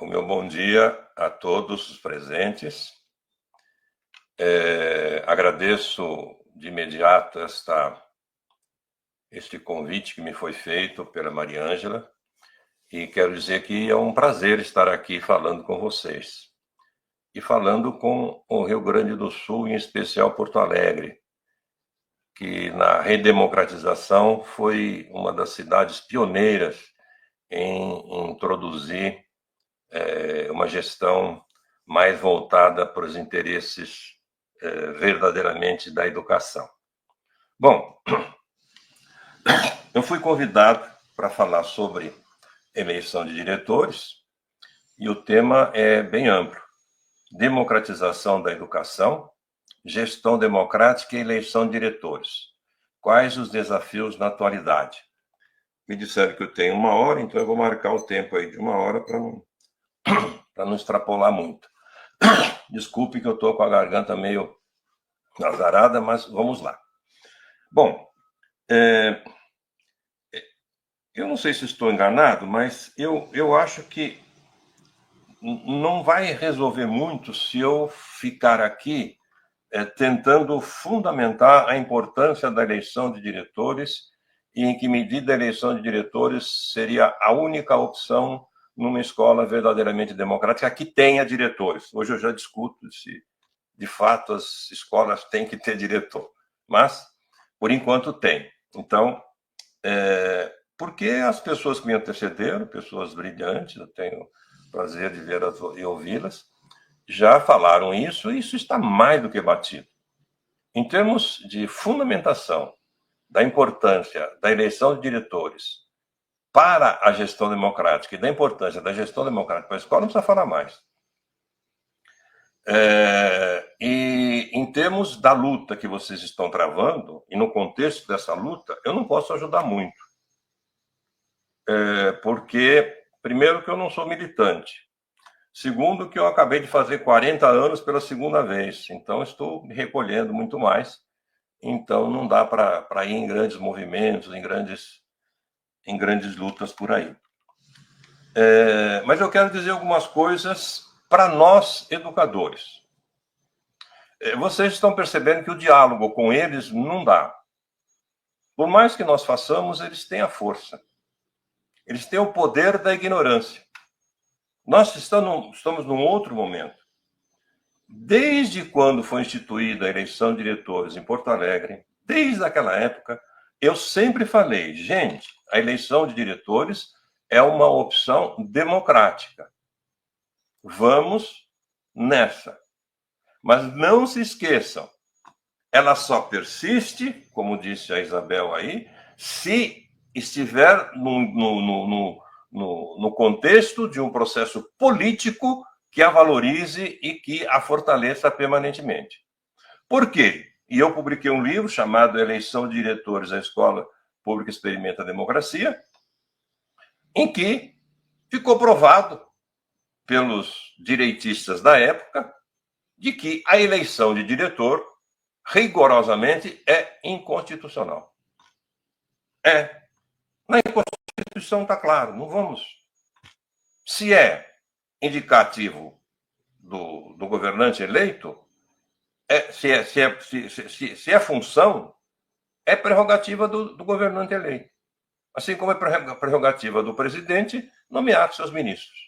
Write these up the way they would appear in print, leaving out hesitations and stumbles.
O meu bom dia a todos os presentes. Agradeço de imediato este convite que me foi feito pela Mariângela e quero dizer que é um prazer estar aqui falando com vocês e falando com o Rio Grande do Sul, em especial Porto Alegre, que na redemocratização foi uma das cidades pioneiras em introduzir uma gestão mais voltada para os interesses verdadeiramente da educação. Bom, eu fui convidado para falar sobre eleição de diretores e o tema é bem amplo: democratização da educação, gestão democrática e eleição de diretores. Quais os desafios na atualidade? Me disseram que eu tenho 1 hora, então eu vou marcar o tempo aí de 1 hora para não extrapolar muito. Desculpe que eu estou com a garganta meio azarada, mas vamos lá. Bom, eu não sei se estou enganado, mas eu acho que não vai resolver muito se eu ficar aqui tentando fundamentar a importância da eleição de diretores e em que medida a eleição de diretores seria a única opção numa escola verdadeiramente democrática que tenha diretores. Hoje eu já discuto se, de fato, as escolas têm que ter diretor, mas, por enquanto, tem. Então, porque as pessoas que me antecederam, pessoas brilhantes, eu tenho o prazer de vê-las e ouvi-las, já falaram isso, e isso está mais do que batido. Em termos de fundamentação da importância da eleição de diretores para a gestão democrática e da importância da gestão democrática para a escola, não precisa falar mais. E em termos da luta que vocês estão travando, e no contexto dessa luta, eu não posso ajudar muito. Porque, primeiro, que eu não sou militante. Segundo, que eu acabei de fazer 40 anos pela segunda vez, então estou me recolhendo muito mais. Então não dá para ir em grandes movimentos, em grandes lutas por aí. Mas eu quero dizer algumas coisas para nós, educadores. Vocês estão percebendo que o diálogo com eles não dá. Por mais que nós façamos, eles têm a força. Eles têm o poder da ignorância. Nós estamos num outro momento. Desde quando foi instituída a eleição de diretores em Porto Alegre, desde aquela época, eu sempre falei, gente, a eleição de diretores é uma opção democrática. Vamos nessa. Mas não se esqueçam, ela só persiste, como disse a Isabel aí, se estiver no contexto de um processo político que a valorize e que a fortaleça permanentemente. Por quê? E eu publiquei um livro chamado Eleição de Diretores à Escola Pública Experimenta a Democracia, em que ficou provado pelos direitistas da época de que a eleição de diretor rigorosamente é inconstitucional. Na Constituição está claro, não vamos. Se é indicativo do governante eleito, se é função, é prerrogativa do governante eleito. Assim como é prerrogativa do presidente nomear seus ministros.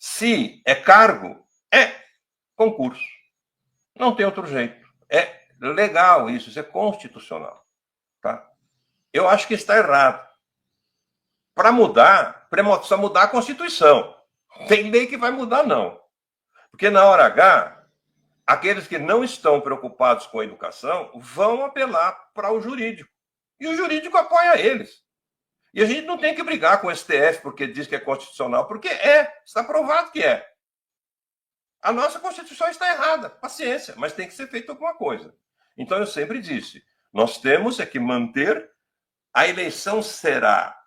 Se é cargo, é concurso. Não tem outro jeito. É legal isso é constitucional. Tá? Eu acho que está errado. Para mudar, precisa mudar a Constituição. Tem lei que vai mudar, não. Porque na hora H, aqueles que não estão preocupados com a educação vão apelar para o jurídico. E o jurídico apoia eles. E a gente não tem que brigar com o STF porque diz que é constitucional, porque está provado que é. A nossa Constituição está errada, paciência, mas tem que ser feita alguma coisa. Então eu sempre disse, nós temos que manter, a eleição estará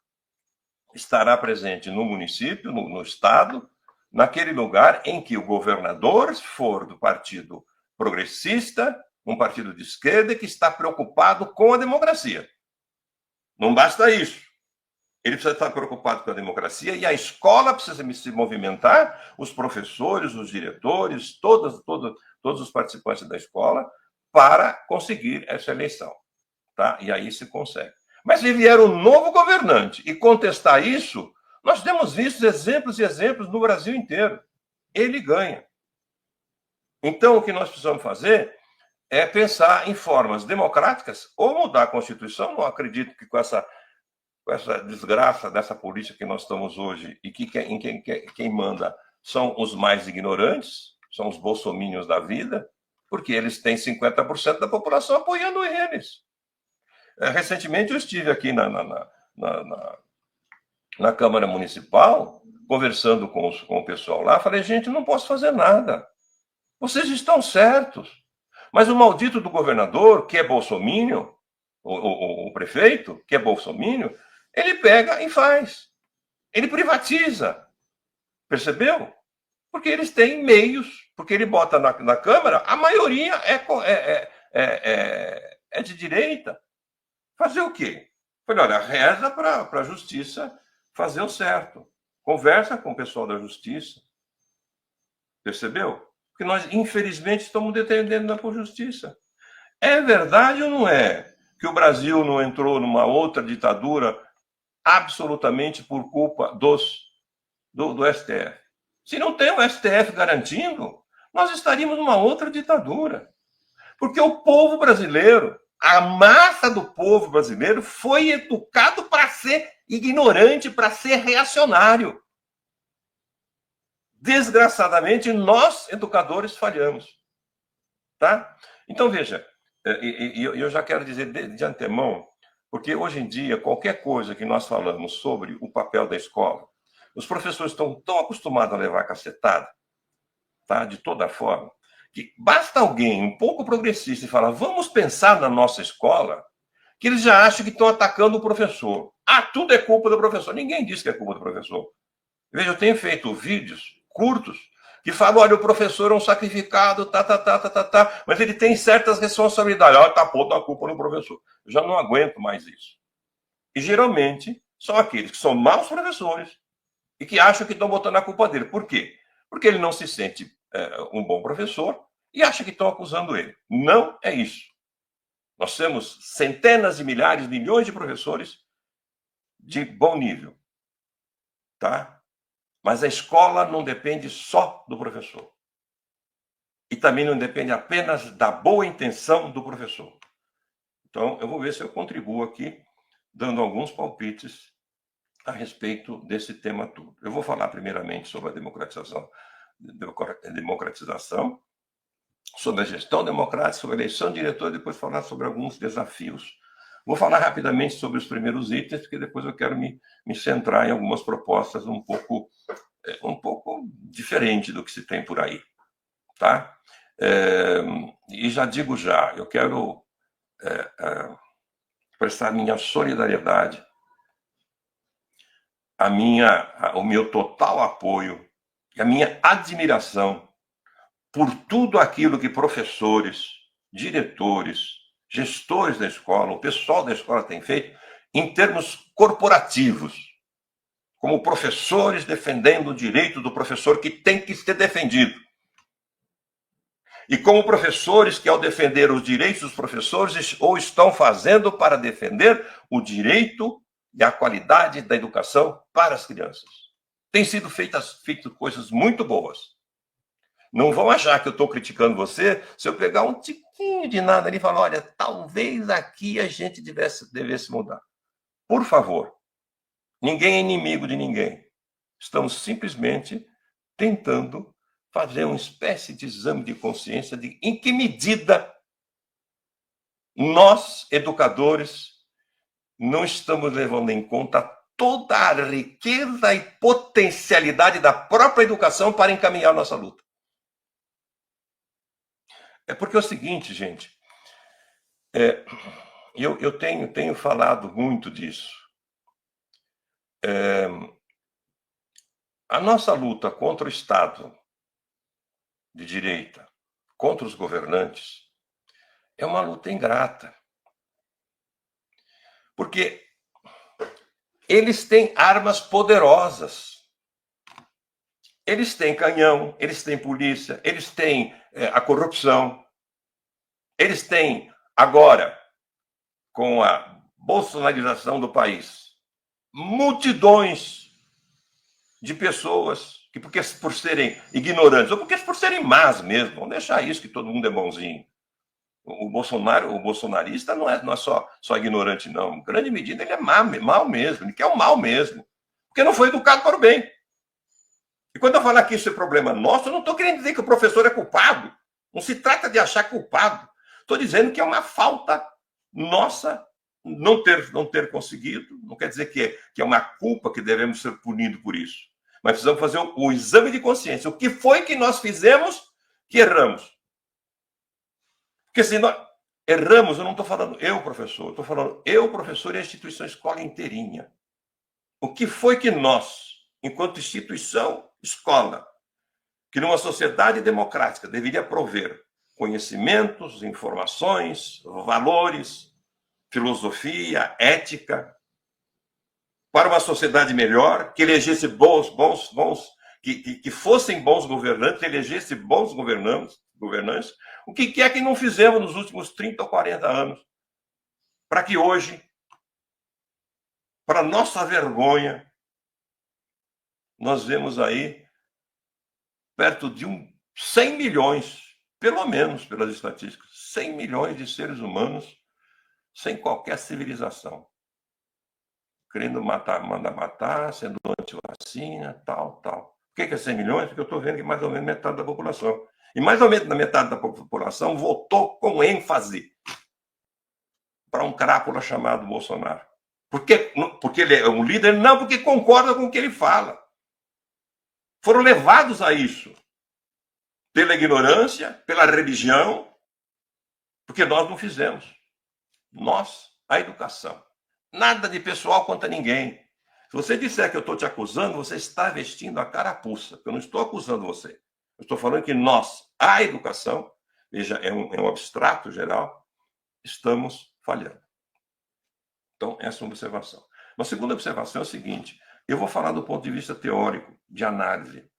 presente no município, no estado, naquele lugar em que o governador for do partido progressista, um partido de esquerda que está preocupado com a democracia. Não basta isso. Ele precisa estar preocupado com a democracia e a escola precisa se movimentar, os professores, os diretores, todos os participantes da escola, para conseguir essa eleição. Tá? E aí se consegue. Mas se vier um novo governante e contestar isso, nós temos visto exemplos e exemplos no Brasil inteiro. Ele ganha. Então, o que nós precisamos fazer é pensar em formas democráticas ou mudar a Constituição. Não acredito que com essa desgraça dessa política que nós estamos hoje e que quem manda são os mais ignorantes, são os bolsominions da vida, porque eles têm 50% da população apoiando eles. Recentemente eu estive aqui na Câmara Municipal, conversando com o pessoal lá, falei, gente, não posso fazer nada. Vocês estão certos. Mas o maldito do governador, que é bolsominion, o prefeito, que é bolsominion, ele pega e faz. Ele privatiza. Percebeu? Porque eles têm meios, porque ele bota na Câmara, a maioria é de direita. Fazer o quê? Falei, olha, reza para a justiça fazer o certo. Conversa com o pessoal da justiça. Percebeu? Porque nós, infelizmente, estamos dependendo da justiça. É verdade ou não é que o Brasil não entrou numa outra ditadura absolutamente por culpa do STF? Se não tem o STF garantindo, nós estaríamos numa outra ditadura. Porque o povo brasileiro, a massa do povo brasileiro foi educado para ser ignorante, para ser reacionário. Desgraçadamente, nós, educadores, falhamos. Tá? Então, veja, eu já quero dizer de antemão, porque hoje em dia, qualquer coisa que nós falamos sobre o papel da escola, os professores estão tão acostumados a levar cacetada, tá? De toda forma, que basta alguém um pouco progressista e falar, vamos pensar na nossa escola, que eles já acham que estão atacando o professor. Ah, tudo é culpa do professor. Ninguém diz que é culpa do professor. Veja, eu tenho feito vídeos curtos que falam, olha, o professor é um sacrificado, mas ele tem certas responsabilidades. Ah, tá pondo a culpa no professor. Eu já não aguento mais isso. E geralmente são aqueles que são maus professores e que acham que estão botando a culpa dele. Por quê? Porque ele não se sente um bom professor e acha que estão acusando ele. Não é isso. Nós temos centenas de milhares, milhões de professores de bom nível, tá? Mas a escola não depende só do professor. E também não depende apenas da boa intenção do professor. Então, eu vou ver se eu contribuo aqui, dando alguns palpites a respeito desse tema todo. Eu vou falar primeiramente sobre a democratização, sobre a gestão democrática, sobre a eleição de diretor, e depois falar sobre alguns desafios. Vou falar rapidamente sobre os primeiros itens, porque depois eu quero me centrar em algumas propostas um pouco diferente do que se tem por aí, tá? E já digo eu quero prestar minha solidariedade, o meu total apoio e a minha admiração por tudo aquilo que professores, diretores, gestores da escola, o pessoal da escola tem feito em termos corporativos, como professores defendendo o direito do professor que tem que ser defendido. E como professores que, ao defender os direitos dos professores, ou estão fazendo para defender o direito e a qualidade da educação para as crianças. Tem sido feitas coisas muito boas. Não vão achar que eu estou criticando você se eu pegar um tiquinho de nada ali e falar, olha, talvez aqui a gente devesse mudar. Por favor, ninguém é inimigo de ninguém. Estamos simplesmente tentando fazer uma espécie de exame de consciência de em que medida nós, educadores, não estamos levando em conta toda a riqueza e potencialidade da própria educação para encaminhar nossa luta. É porque é o seguinte, gente, eu tenho falado muito disso. A nossa luta contra o Estado de direita, contra os governantes, é uma luta ingrata. Porque Eles têm armas poderosas. Eles têm canhão, eles têm polícia, eles têm a corrupção. Eles têm, agora, com a bolsonarização do país, multidões de pessoas que, porque por serem ignorantes, ou porque por serem más mesmo, vamos deixar isso que todo mundo é bonzinho. O bolsonarista não é só ignorante, não. Em grande medida, ele é mal mesmo, ele quer o mal mesmo. Porque não foi educado para o bem. E quando eu falar que isso é problema nosso, eu não estou querendo dizer que o professor é culpado. Não se trata de achar culpado. Estou dizendo que é uma falta nossa não ter conseguido. Não quer dizer que é uma culpa que devemos ser punidos por isso. Mas precisamos fazer o exame de consciência. O que foi que nós fizemos que erramos? Porque se nós erramos, eu não estou falando eu, professor. Estou falando eu, professor, e a instituição escola inteirinha. O que foi que nós, enquanto instituição, escola, que numa sociedade democrática deveria prover conhecimentos, informações, valores, filosofia, ética, para uma sociedade melhor, que elegesse que fossem bons governantes, elegesse bons governantes, o que é que não fizemos nos últimos 30 ou 40 anos, para que hoje, para nossa vergonha, nós vemos aí perto de 100 milhões, pelo menos pelas estatísticas, 100 milhões de seres humanos sem qualquer civilização. Querendo mandar matar, sendo anti-vacina, tal. Por que é 100 milhões? Porque eu estou vendo que mais ou menos metade da população. E mais ou menos metade da população votou com ênfase para um crápula chamado Bolsonaro. Porque ele é um líder? Não, porque concorda com o que ele fala. Foram levados a isso pela ignorância, pela religião, porque nós não fizemos. Nós, a educação. Nada de pessoal contra ninguém. Se você disser que eu estou te acusando, você está vestindo a carapuça. Eu não estou acusando você. Eu estou falando que nós, a educação, veja, é um abstrato geral, estamos falhando. Então, essa é uma observação. Uma segunda observação é o seguinte: eu vou falar do ponto de vista teórico, de análise.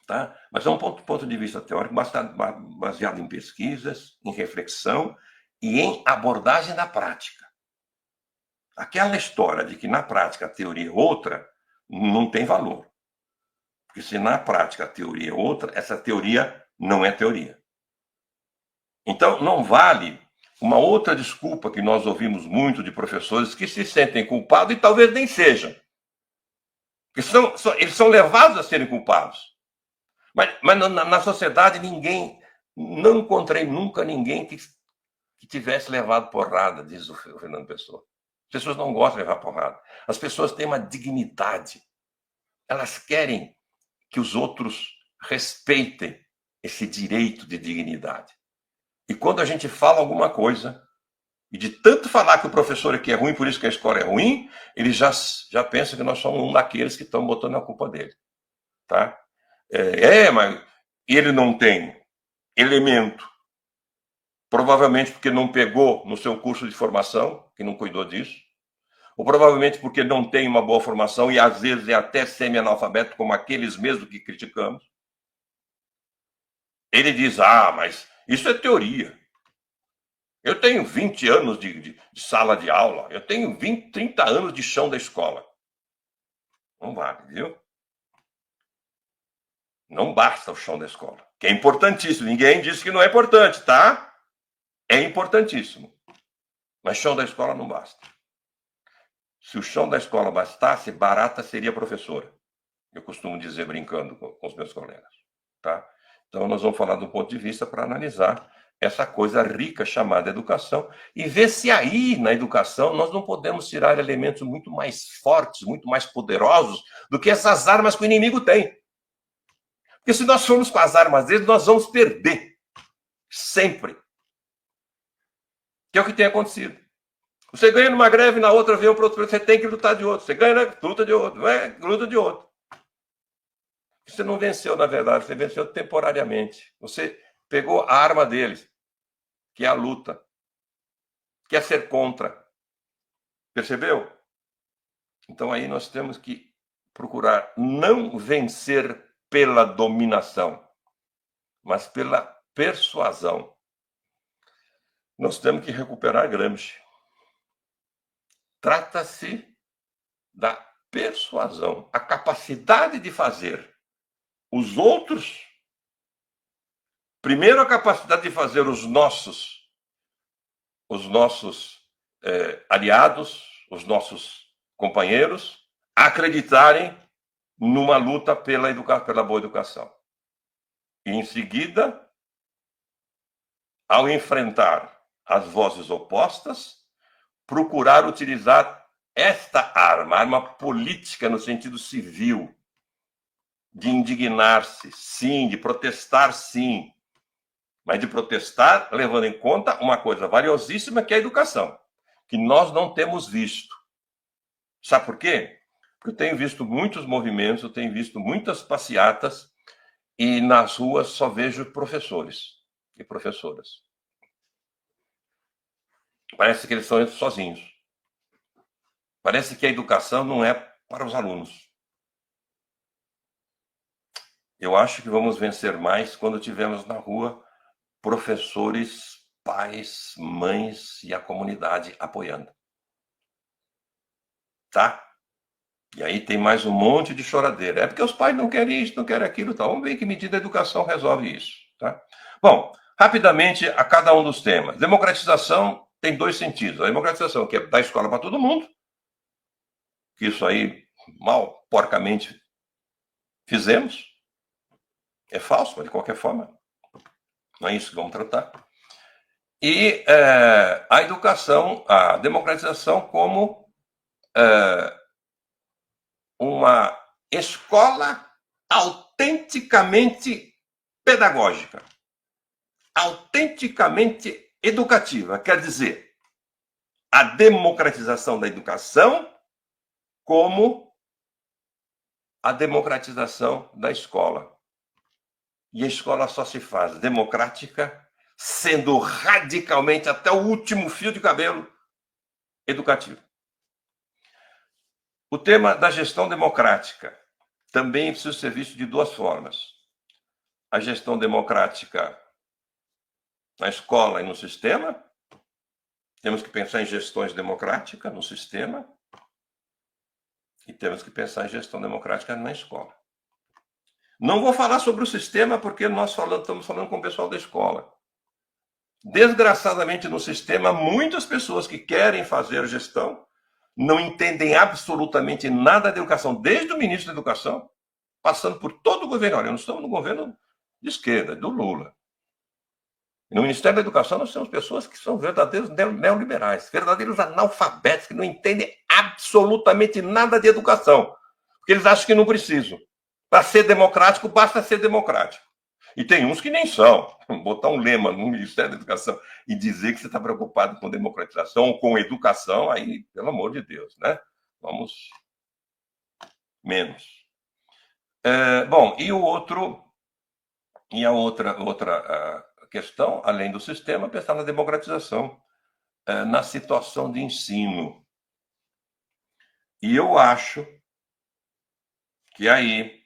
Tá? Mas é um ponto de vista teórico baseado em pesquisas, em reflexão e em abordagem da prática. Aquela história de que na prática a teoria é outra, não tem valor. Porque se na prática a teoria é outra, essa teoria não é teoria. Então, não vale uma outra desculpa que nós ouvimos muito de professores que se sentem culpados e talvez nem sejam. Porque eles são levados a serem culpados. Mas na sociedade, não encontrei nunca ninguém que tivesse levado porrada, diz o Fernando Pessoa. As pessoas não gostam de levar porrada. As pessoas têm uma dignidade. Elas querem que os outros respeitem esse direito de dignidade. E quando a gente fala alguma coisa, e de tanto falar que o professor aqui é ruim, por isso que a escola é ruim, ele já pensa que nós somos um daqueles que estão botando a culpa dele. Tá? Mas ele não tem elemento, provavelmente porque não pegou no seu curso de formação, que não cuidou disso, ou provavelmente porque não tem uma boa formação e às vezes é até semi-analfabeto, como aqueles mesmo que criticamos. Ele diz, mas isso é teoria. Eu tenho 20 anos de sala de aula, eu tenho 30 anos de chão da escola. Não vale, viu? Não basta o chão da escola, que é importantíssimo. Ninguém disse que não é importante, tá? É importantíssimo. Mas chão da escola não basta. Se o chão da escola bastasse, barata seria professora. Eu costumo dizer brincando com os meus colegas. Tá? Então, nós vamos falar do ponto de vista para analisar essa coisa rica chamada educação e ver se aí, na educação, nós não podemos tirar elementos muito mais fortes, muito mais poderosos do que essas armas que o inimigo tem. Porque se nós formos com as armas deles, nós vamos perder. Sempre. Que é o que tem acontecido. Você ganha numa greve, na outra vem para outro, você tem que lutar de outro. Você ganha, luta de outro. Luta de outro. Você não venceu, na verdade, você venceu temporariamente. Você pegou a arma deles, que é a luta, que é ser contra. Percebeu? Então aí nós temos que procurar não vencer pela dominação, mas pela persuasão. Nós temos que recuperar Gramsci. Trata-se da persuasão, a capacidade de fazer os outros, primeiro a capacidade de fazer os nossos aliados, os nossos companheiros, acreditarem numa luta pela boa educação. E, em seguida, ao enfrentar as vozes opostas, procurar utilizar esta arma política no sentido civil, de indignar-se, sim, de protestar, sim, mas de protestar levando em conta uma coisa valiosíssima, que é a educação, que nós não temos visto. Sabe por quê? Porque eu tenho visto muitos movimentos, eu tenho visto muitas passeatas, e nas ruas só vejo professores e professoras. Parece que eles estão sozinhos. Parece que a educação não é para os alunos. Eu acho que vamos vencer mais quando tivermos na rua professores, pais, mães e a comunidade apoiando. Tá? E aí tem mais um monte de choradeira. É porque os pais não querem isso, não querem aquilo. Tá? Vamos ver em que medida a educação resolve isso. Tá? Bom, rapidamente a cada um dos temas. Democratização tem dois sentidos. A democratização, que é dar escola para todo mundo, que isso aí mal, porcamente fizemos. É falso, mas de qualquer forma, não é isso que vamos tratar. E a educação, a democratização como uma escola autenticamente pedagógica, autenticamente educativa. Quer dizer, a democratização da educação como a democratização da escola. E a escola só se faz democrática sendo radicalmente, até o último fio de cabelo, educativo. O tema da gestão democrática também precisa ser visto de duas formas. A gestão democrática na escola e no sistema. Temos que pensar em gestões democráticas no sistema. E temos que pensar em gestão democrática na escola. Não vou falar sobre o sistema porque nós estamos falando com o pessoal da escola. Desgraçadamente, no sistema, muitas pessoas que querem fazer gestão não entendem absolutamente nada da educação, desde o ministro da Educação, passando por todo o governo. Olha, nós estamos no governo de esquerda, do Lula. E no Ministério da Educação, nós temos pessoas que são verdadeiros neoliberais, verdadeiros analfabetos, que não entendem absolutamente nada de educação, porque eles acham que não precisam. Para ser democrático, basta ser democrático. E tem uns que nem são. Botar um lema no Ministério da Educação e dizer que você está preocupado com democratização ou com educação, aí, pelo amor de Deus, né? Vamos menos. Bom, e a outra questão, além do sistema, pensar na democratização, na situação de ensino. E eu acho que aí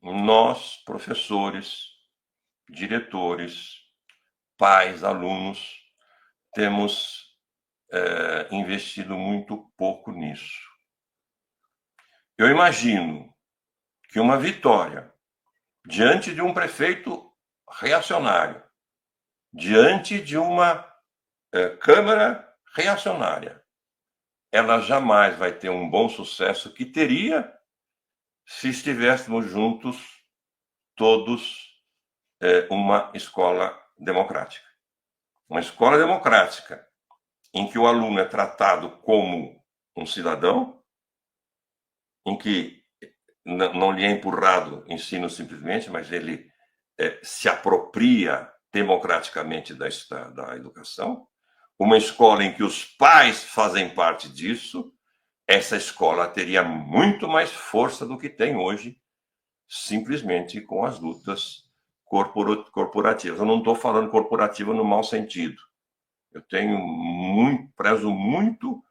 nós, professores, diretores, pais, alunos, temos investido muito pouco nisso. Eu imagino que uma vitória diante de um prefeito reacionário, diante de uma Câmara reacionária, ela jamais vai ter um bom sucesso que teria se estivéssemos juntos, todos, uma escola democrática. Uma escola democrática em que o aluno é tratado como um cidadão, em que não lhe é empurrado ensino simplesmente, mas ele se apropria democraticamente da educação. Uma escola em que os pais fazem parte disso, essa escola teria muito mais força do que tem hoje, simplesmente com as lutas corporativas. Eu não estou falando corporativa no mau sentido. Eu prezo muito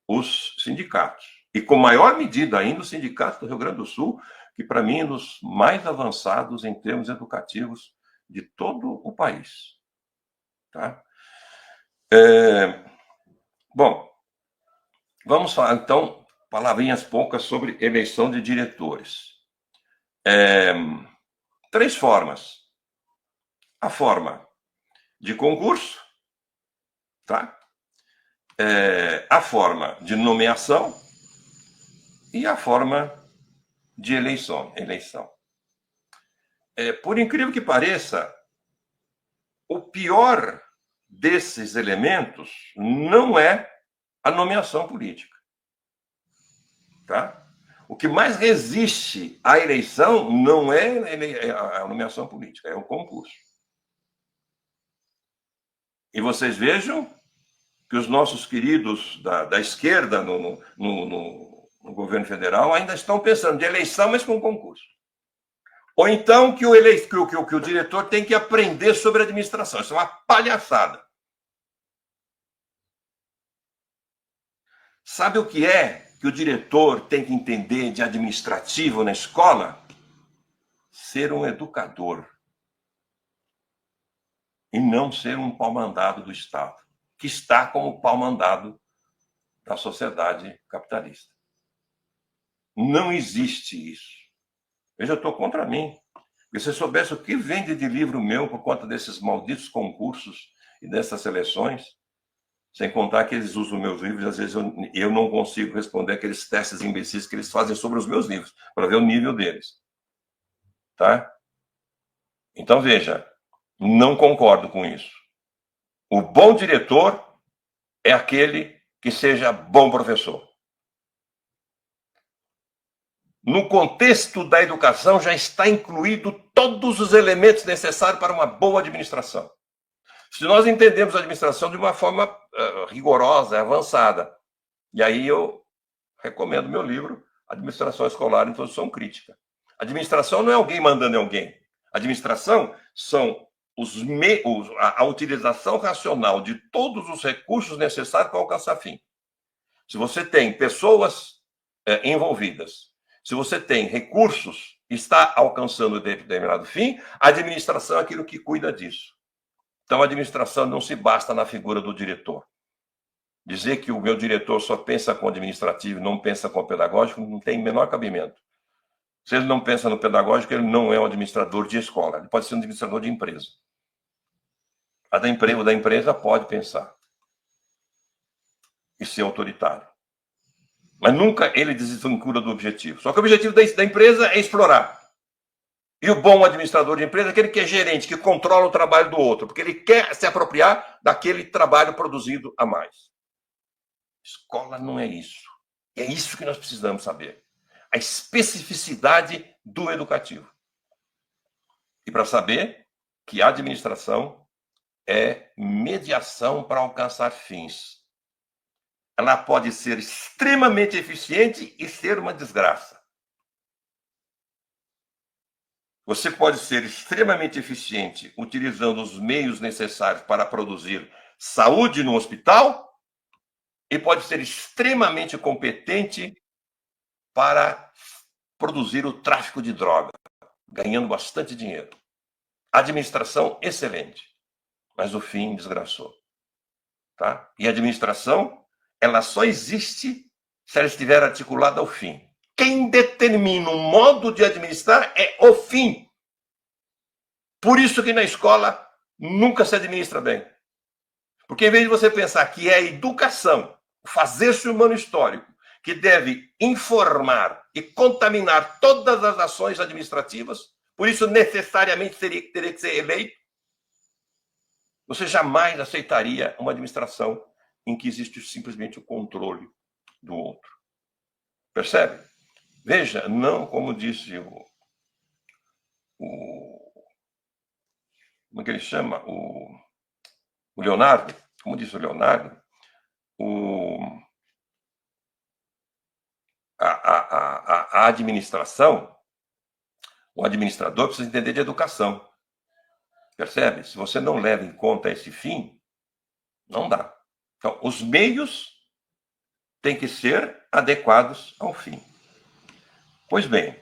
os sindicatos. E com maior medida ainda o Sindicato do Rio Grande do Sul, que para mim é um dos mais avançados em termos educativos de todo o país. Tá? Bom, vamos falar então, palavrinhas poucas sobre eleição de diretores. 3 formas. A forma de concurso, tá? A forma de nomeação e a forma de eleição. Por incrível que pareça, o pior desses elementos não é a nomeação política. Tá? O que mais resiste à eleição não é a nomeação política, é o concurso. E vocês vejam que os nossos queridos da esquerda no governo federal ainda estão pensando de eleição, mas com concurso. Ou então que o diretor tem que aprender sobre administração. Isso é uma palhaçada. Sabe o que é que o diretor tem que entender de administrativo na escola? Ser um educador. E não ser um pau-mandado do Estado, que está como pau-mandado da sociedade capitalista. Não existe isso. Veja, eu estou contra mim. Se você soubesse o que vende de livro meu por conta desses malditos concursos e dessas seleções, sem contar que eles usam meus livros, às vezes eu não consigo responder aqueles testes imbecis que eles fazem sobre os meus livros, para ver o nível deles. Tá? Então, veja, não concordo com isso. O bom diretor é aquele que seja bom professor. No contexto da educação já está incluído todos os elementos necessários para uma boa administração. Se nós entendemos a administração de uma forma rigorosa, avançada, e aí eu recomendo meu livro, Administração Escolar em Introdução Crítica. Administração não é alguém mandando em alguém. Administração são a utilização racional de todos os recursos necessários para alcançar fim. Se você tem pessoas envolvidas, se você tem recursos e está alcançando determinado fim, a administração é aquilo que cuida disso. Então, a administração não se basta na figura do diretor. Dizer que o meu diretor só pensa com administrativo e não pensa com pedagógico não tem menor cabimento. Se ele não pensa no pedagógico, ele não é um administrador de escola. Ele pode ser um administrador de empresa. O da empresa pode pensar e ser autoritário. Mas nunca ele desvincula do objetivo. Só que o objetivo da empresa é explorar. E o bom administrador de empresa é aquele que é gerente, que controla o trabalho do outro, porque ele quer se apropriar daquele trabalho produzido a mais. Escola não é isso. E é isso que nós precisamos saber. A especificidade do educativo. E para saber que a administração é mediação para alcançar fins. Ela pode ser extremamente eficiente e ser uma desgraça. Você pode ser extremamente eficiente utilizando os meios necessários para produzir saúde no hospital e pode ser extremamente competente para produzir o tráfico de droga, ganhando bastante dinheiro. Administração excelente, mas o fim desgraçou. Tá? E a administração, ela só existe se ela estiver articulada ao fim. Quem determina o modo de administrar é o fim. Por isso que na escola nunca se administra bem. Porque em vez de você pensar que é a educação, o fazer-se humano histórico, que deve informar e contaminar todas as ações administrativas, por isso necessariamente teria que ser eleito, você jamais aceitaria uma administração em que existe simplesmente o controle do outro. Percebe? Veja, não como disse como é que ele chama? O Leonardo, como disse o Leonardo, a administração, o administrador precisa entender de educação. Percebe? Se você não leva em conta esse fim, não dá. Então, os meios têm que ser adequados ao fim. Pois bem,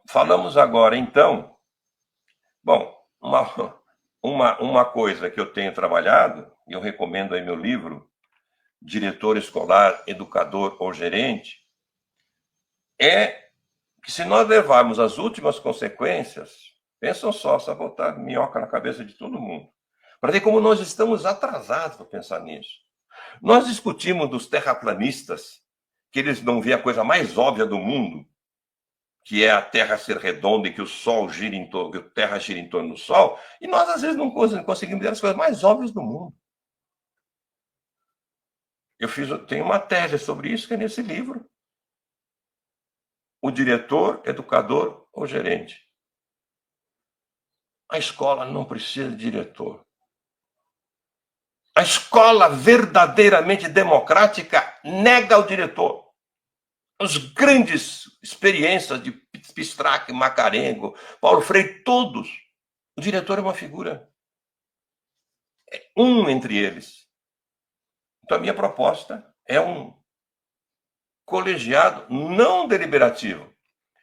falamos agora, então, bom, uma coisa que eu tenho trabalhado, e eu recomendo aí meu livro, Diretor Escolar, Educador ou Gerente, é que se nós levarmos as últimas consequências, pensam só botar minhoca na cabeça de todo mundo, para ver como nós estamos atrasados para pensar nisso. Nós discutimos dos terraplanistas, que eles não veem a coisa mais óbvia do mundo, que é a Terra ser redonda e que o Sol gira em torno, que a Terra gira em torno do Sol, e nós às vezes não conseguimos ver as coisas mais óbvias do mundo. Eu tenho uma tese sobre isso, que é nesse livro. O diretor, educador ou gerente. A escola não precisa de diretor. A escola verdadeiramente democrática nega o diretor. As grandes experiências de Pistrac, Macarengo, Paulo Freire, todos. O diretor é uma figura. É um entre eles. Então, a minha proposta é um colegiado não deliberativo.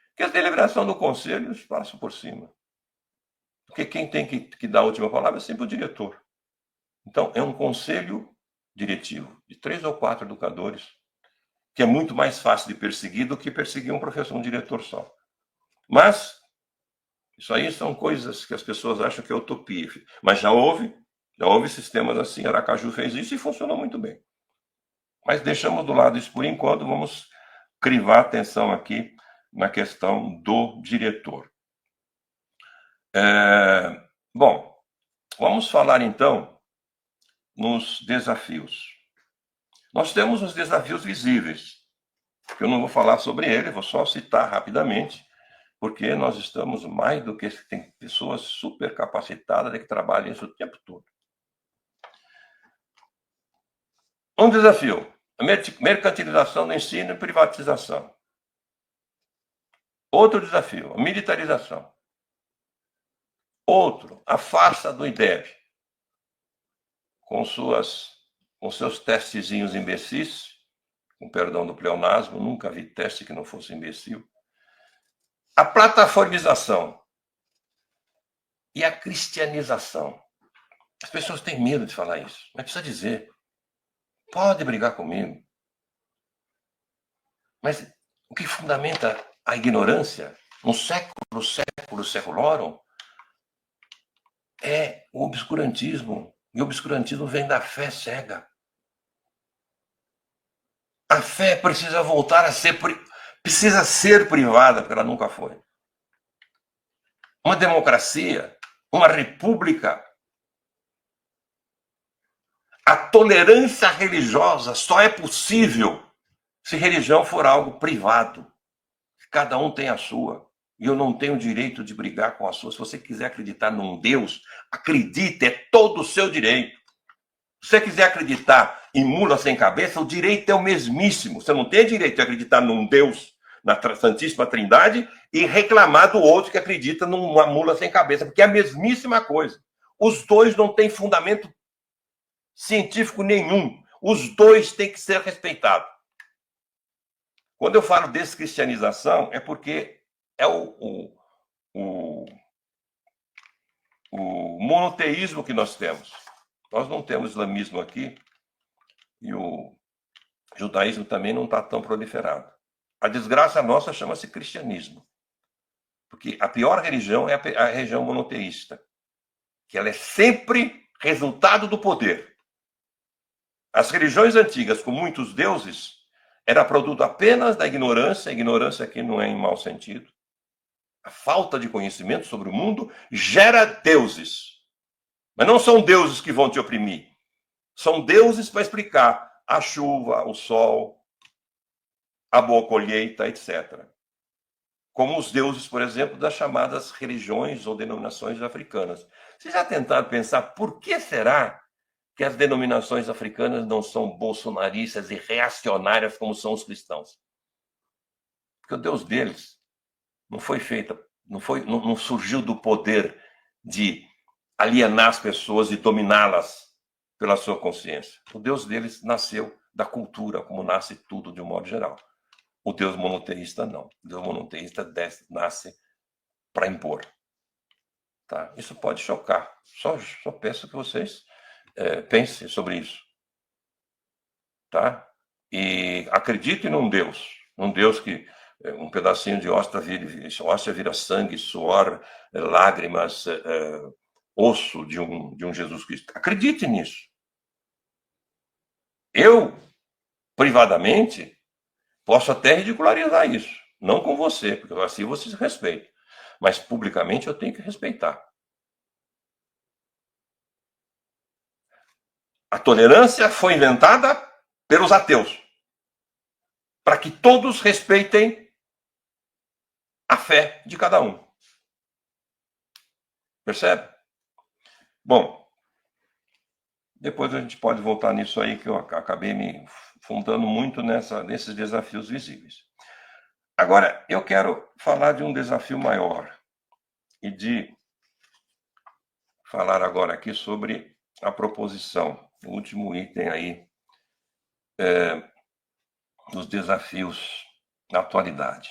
Porque a deliberação do conselho passa por cima. Porque quem tem que dar a última palavra é sempre o diretor. Então, é um conselho diretivo de 3 ou 4 educadores, que é muito mais fácil de perseguir do que perseguir um professor, um diretor só. Mas, isso aí são coisas que as pessoas acham que é utopia. Mas já houve sistemas assim. Aracaju fez isso e funcionou muito bem. Mas deixamos do lado isso por enquanto, vamos crivar atenção aqui na questão do diretor. Bom, vamos falar então nos desafios. Nós temos os desafios visíveis, que eu não vou falar sobre ele, vou só citar rapidamente, porque nós estamos mais do que tem pessoas super capacitadas que trabalham isso o tempo todo. Um desafio, a mercantilização do ensino e privatização. Outro desafio, a militarização. Outro, a farsa do IDEB, com seus testezinhos imbecis, com perdão do pleonasmo, nunca vi teste que não fosse imbecil. A plataformização e a cristianização. As pessoas têm medo de falar isso, mas precisa dizer. Pode brigar comigo. Mas o que fundamenta a ignorância, no séculorum, é o obscurantismo. E o obscurantismo vem da fé cega. A fé precisa voltar a ser privada, porque ela nunca foi. Uma democracia, uma república, a tolerância religiosa só é possível se religião for algo privado. Cada um tem a sua. E eu não tenho o direito de brigar com a sua. Se você quiser acreditar num Deus, acredite, é todo o seu direito. Se você quiser acreditar em mula sem cabeça, o direito é o mesmíssimo. Você não tem direito de acreditar num Deus, na Santíssima Trindade, e reclamar do outro que acredita numa mula sem cabeça, porque é a mesmíssima coisa. Os dois não têm fundamento científico nenhum. Os dois têm que ser respeitados. Quando eu falo descristianização, é porque é o monoteísmo que nós temos. Nós não temos islamismo aqui e o judaísmo também não está tão proliferado. A desgraça nossa chama-se cristianismo. Porque a pior religião é a religião monoteísta, que ela é sempre resultado do poder. As religiões antigas, com muitos deuses, era produto apenas da ignorância. A ignorância aqui não é em mau sentido. A falta de conhecimento sobre o mundo gera deuses. Mas não são deuses que vão te oprimir. São deuses para explicar a chuva, o sol, a boa colheita, etc. Como os deuses, por exemplo, das chamadas religiões ou denominações africanas. Vocês já tentaram pensar por que será que as denominações africanas não são bolsonaristas e reacionárias como são os cristãos? Porque o Deus deles não foi feito, não surgiu do poder de alienar as pessoas e dominá-las pela sua consciência. O Deus deles nasceu da cultura, como nasce tudo de um modo geral. O Deus monoteísta não. O Deus monoteísta nasce para impor. Tá? Isso pode chocar. Só peço que vocês pensem sobre isso. Tá? E acreditem num Deus que um pedacinho de hóstia vira sangue, suor, lágrimas, osso de um Jesus Cristo. Acredite nisso. Eu, privadamente, posso até ridicularizar isso. Não com você, porque assim você se respeita. Mas publicamente eu tenho que respeitar. A tolerância foi inventada pelos ateus, para que todos respeitem a fé de cada um. Percebe? Bom, depois a gente pode voltar nisso aí, que eu acabei me fundando muito nesses desafios visíveis. Agora, eu quero falar de um desafio maior e de falar agora aqui sobre a proposição, o último item aí dos desafios na atualidade.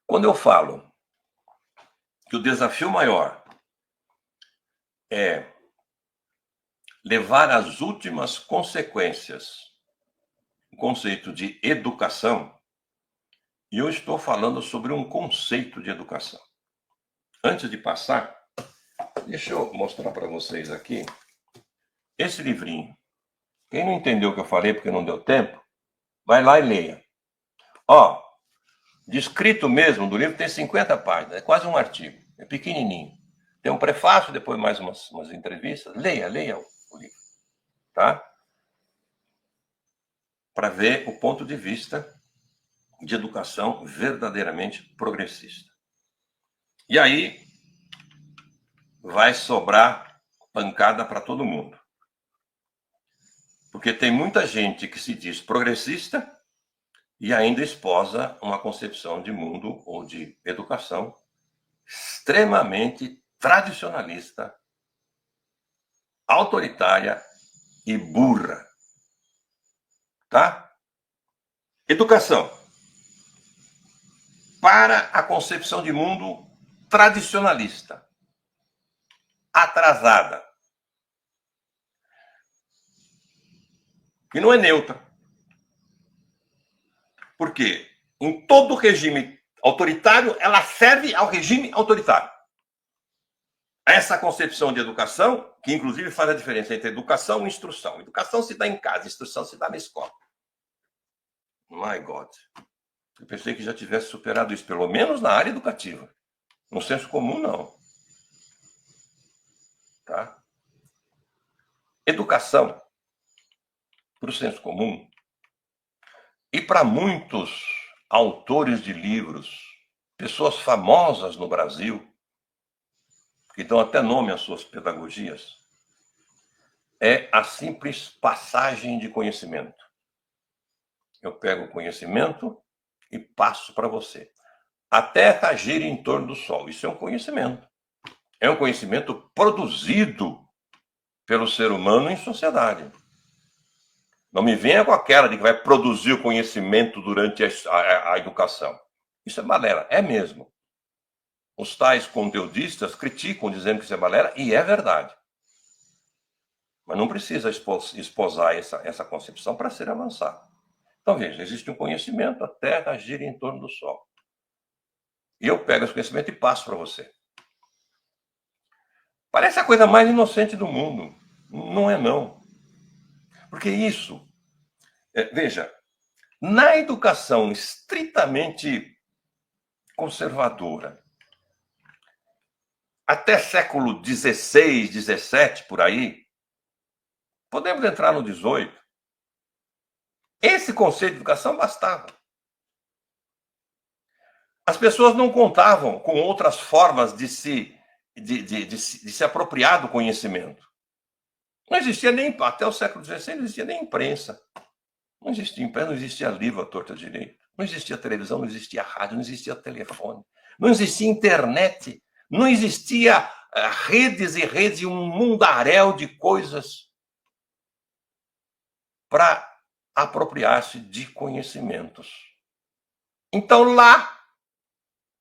Quando eu falo que o desafio maior é levar às últimas consequências o conceito de educação, e eu estou falando sobre um conceito de educação. Antes de passar, deixa eu mostrar para vocês aqui esse livrinho. Quem não entendeu o que eu falei porque não deu tempo, vai lá e leia. Ó, descrito mesmo do livro tem 50 páginas, é quase um artigo, é pequenininho. Tem um prefácio, depois mais umas entrevistas. Leia o livro, tá? Para ver o ponto de vista de educação verdadeiramente progressista. E aí vai sobrar pancada para todo mundo. Porque tem muita gente que se diz progressista e ainda esposa uma concepção de mundo ou de educação extremamente tradicionalista, autoritária e burra. Tá? Educação. Para a concepção de mundo tradicionalista, atrasada, que não é neutra. Porque em todo regime autoritário, ela serve ao regime autoritário. Essa concepção de educação, que inclusive faz a diferença entre educação e instrução. Educação se dá em casa, instrução se dá na escola. My God. Eu pensei que já tivesse superado isso, pelo menos na área educativa. No senso comum, não. Tá? Educação, para o senso comum, e para muitos autores de livros, pessoas famosas no Brasil, que dão até nome às suas pedagogias, é a simples passagem de conhecimento. Eu pego o conhecimento e passo para você. A Terra gira em torno do Sol. Isso é um conhecimento. É um conhecimento produzido pelo ser humano em sociedade. Não me venha com aquela de que vai produzir o conhecimento durante a educação. Isso é balela. É mesmo. Os tais conteudistas criticam dizendo que isso é balela, e é verdade. Mas não precisa esposar essa concepção para ser avançado. Então, veja, existe um conhecimento, a Terra gira em torno do Sol. E eu pego esse conhecimento e passo para você. Parece a coisa mais inocente do mundo. Não é, não. Porque isso, veja, na educação estritamente conservadora, até século XVI, XVII, por aí, podemos entrar no XVIII, esse conceito de educação bastava. As pessoas não contavam com outras formas de se apropriar do conhecimento. Não existia nem, até o século XVI, não existia nem imprensa. Não existia imprensa, não existia livro à torta direito. Não existia televisão, não existia rádio, não existia telefone. Não existia internet. Não existia redes e redes e um mundaréu de coisas para apropriar-se de conhecimentos. Então lá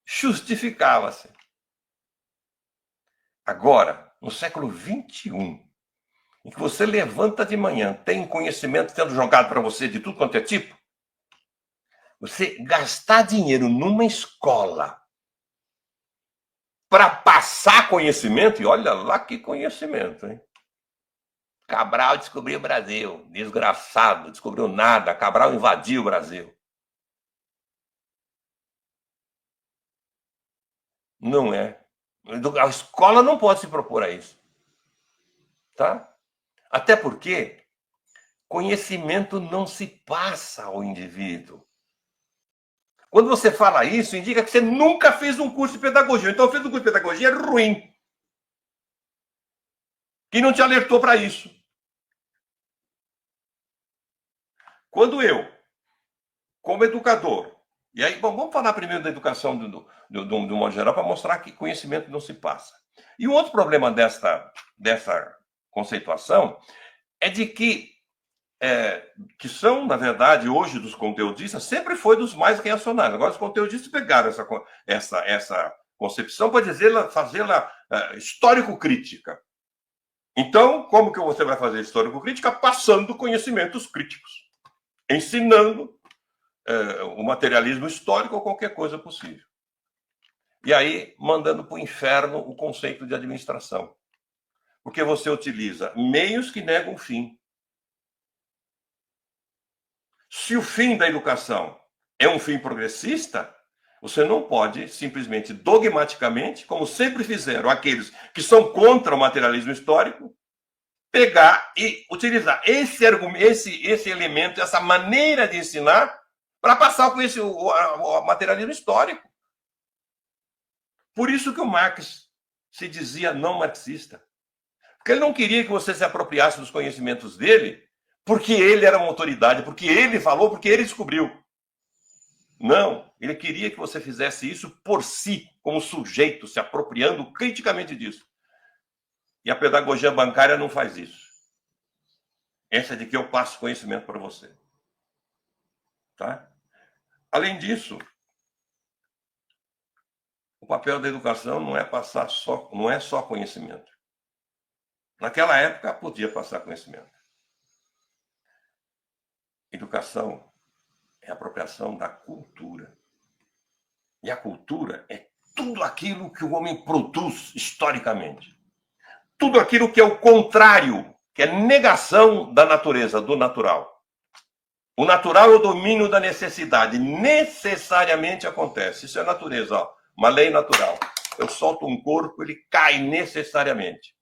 justificava-se. Agora, no século XXI, em que você levanta de manhã, tem conhecimento sendo jogado para você de tudo quanto é tipo, você gastar dinheiro numa escola para passar conhecimento, e olha lá que conhecimento, hein? Cabral descobriu o Brasil, desgraçado, descobriu nada, Cabral invadiu o Brasil. Não é. A escola não pode se propor a isso. Tá? Até porque conhecimento não se passa ao indivíduo. Quando você fala isso, indica que você nunca fez um curso de pedagogia. Então, fez um curso de pedagogia ruim. Que não te alertou para isso. Quando eu, como educador, e aí, bom, vamos falar primeiro da educação do modo geral para mostrar que conhecimento não se passa. E um outro problema dessa conceituação é de que são, na verdade, hoje dos conteudistas, sempre foi dos mais reacionários. Agora, os conteudistas pegaram essa concepção para fazê-la histórico-crítica. Então, como que você vai fazer histórico-crítica? Passando conhecimentos críticos, ensinando o materialismo histórico ou qualquer coisa possível. E aí, mandando para o inferno o conceito de administração. Porque você utiliza meios que negam o fim. Se o fim da educação é um fim progressista, você não pode simplesmente, dogmaticamente, como sempre fizeram aqueles que são contra o materialismo histórico, pegar e utilizar esse elemento, essa maneira de ensinar, para passar com o materialismo histórico. Por isso que o Marx se dizia não marxista. Porque ele não queria que você se apropriasse dos conhecimentos dele, porque ele era uma autoridade, porque ele falou, porque ele descobriu. Não, ele queria que você fizesse isso por si, como sujeito, se apropriando criticamente disso. E a pedagogia bancária não faz isso. Essa é de que eu passo conhecimento para você. Tá? Além disso, o papel da educação não é só conhecimento. Naquela época, podia passar conhecimento. Educação é a apropriação da cultura. E a cultura é tudo aquilo que o homem produz historicamente. Tudo aquilo que é o contrário, que é negação da natureza, do natural. O natural é o domínio da necessidade. Necessariamente acontece. Isso é natureza, ó, uma lei natural. Eu solto um corpo, ele cai necessariamente.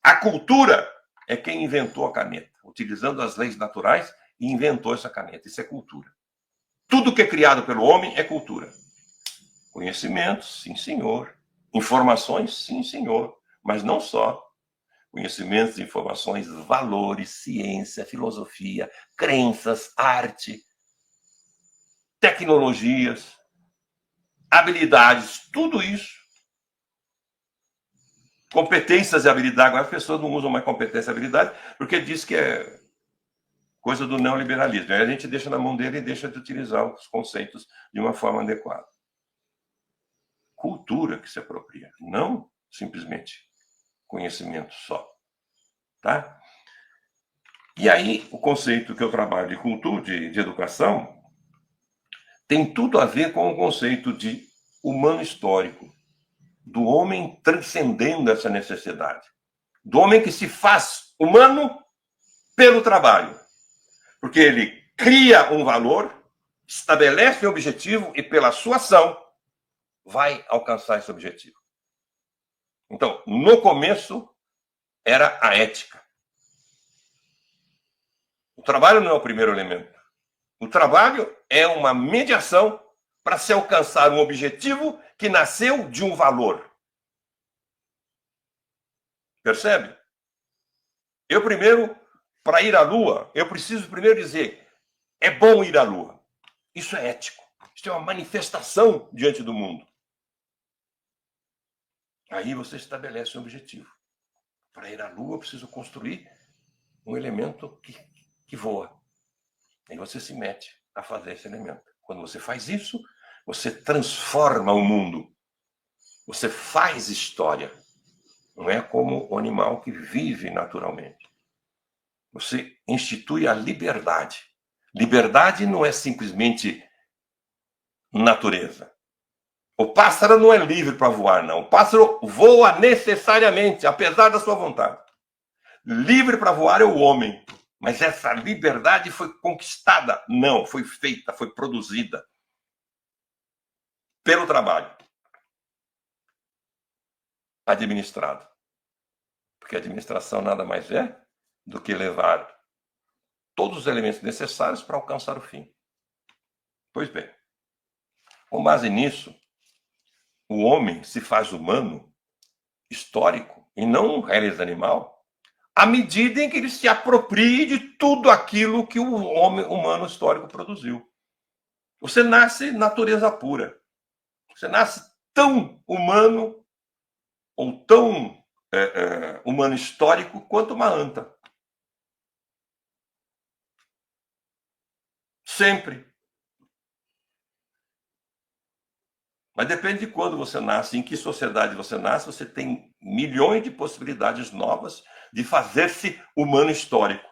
A cultura é quem inventou a caneta, utilizando as leis naturais, e inventou essa caneta. Isso é cultura. Tudo que é criado pelo homem é cultura. Conhecimentos, sim, senhor. Informações, sim, senhor. Mas não só. Conhecimentos, informações, valores, ciência, filosofia, crenças, arte, tecnologias, habilidades, tudo isso. Competências e habilidade. Agora as pessoas não usam mais competência e habilidade porque diz que é coisa do neoliberalismo. Aí a gente deixa na mão dele e deixa de utilizar os conceitos de uma forma adequada. Cultura que se apropria, não simplesmente conhecimento só. Tá? E aí, o conceito que eu trabalho de cultura, de educação, tem tudo a ver com o conceito de humano histórico, do homem transcendendo essa necessidade, do homem que se faz humano pelo trabalho, porque ele cria um valor, estabelece um objetivo e pela sua ação vai alcançar esse objetivo. Então, no começo era a ética. O trabalho não é o primeiro elemento. O trabalho é uma mediação para se alcançar um objetivo que nasceu de um valor. Percebe? Eu primeiro, para ir à Lua, eu preciso primeiro dizer, é bom ir à Lua. Isso é ético. Isso é uma manifestação diante do mundo. Aí você estabelece um objetivo. Para ir à Lua, eu preciso construir um elemento que voa. Aí você se mete a fazer esse elemento. Quando você faz isso, você transforma o mundo. Você faz história. Não é como o animal que vive naturalmente. Você institui a liberdade. Liberdade não é simplesmente natureza. O pássaro não é livre para voar, não. O pássaro voa necessariamente, apesar da sua vontade. Livre para voar é o homem. Mas essa liberdade foi conquistada? Não, foi feita, foi produzida pelo trabalho. Administrado. Porque a administração nada mais é do que levar todos os elementos necessários para alcançar o fim. Pois bem, com base nisso, o homem se faz humano, histórico, e não um reles animal, à medida em que ele se aproprie de tudo aquilo que o homem humano histórico produziu. Você nasce natureza pura. Você nasce tão humano ou tão humano histórico quanto uma anta. Sempre. Mas depende de quando você nasce, em que sociedade você nasce, você tem milhões de possibilidades novas de fazer-se humano histórico.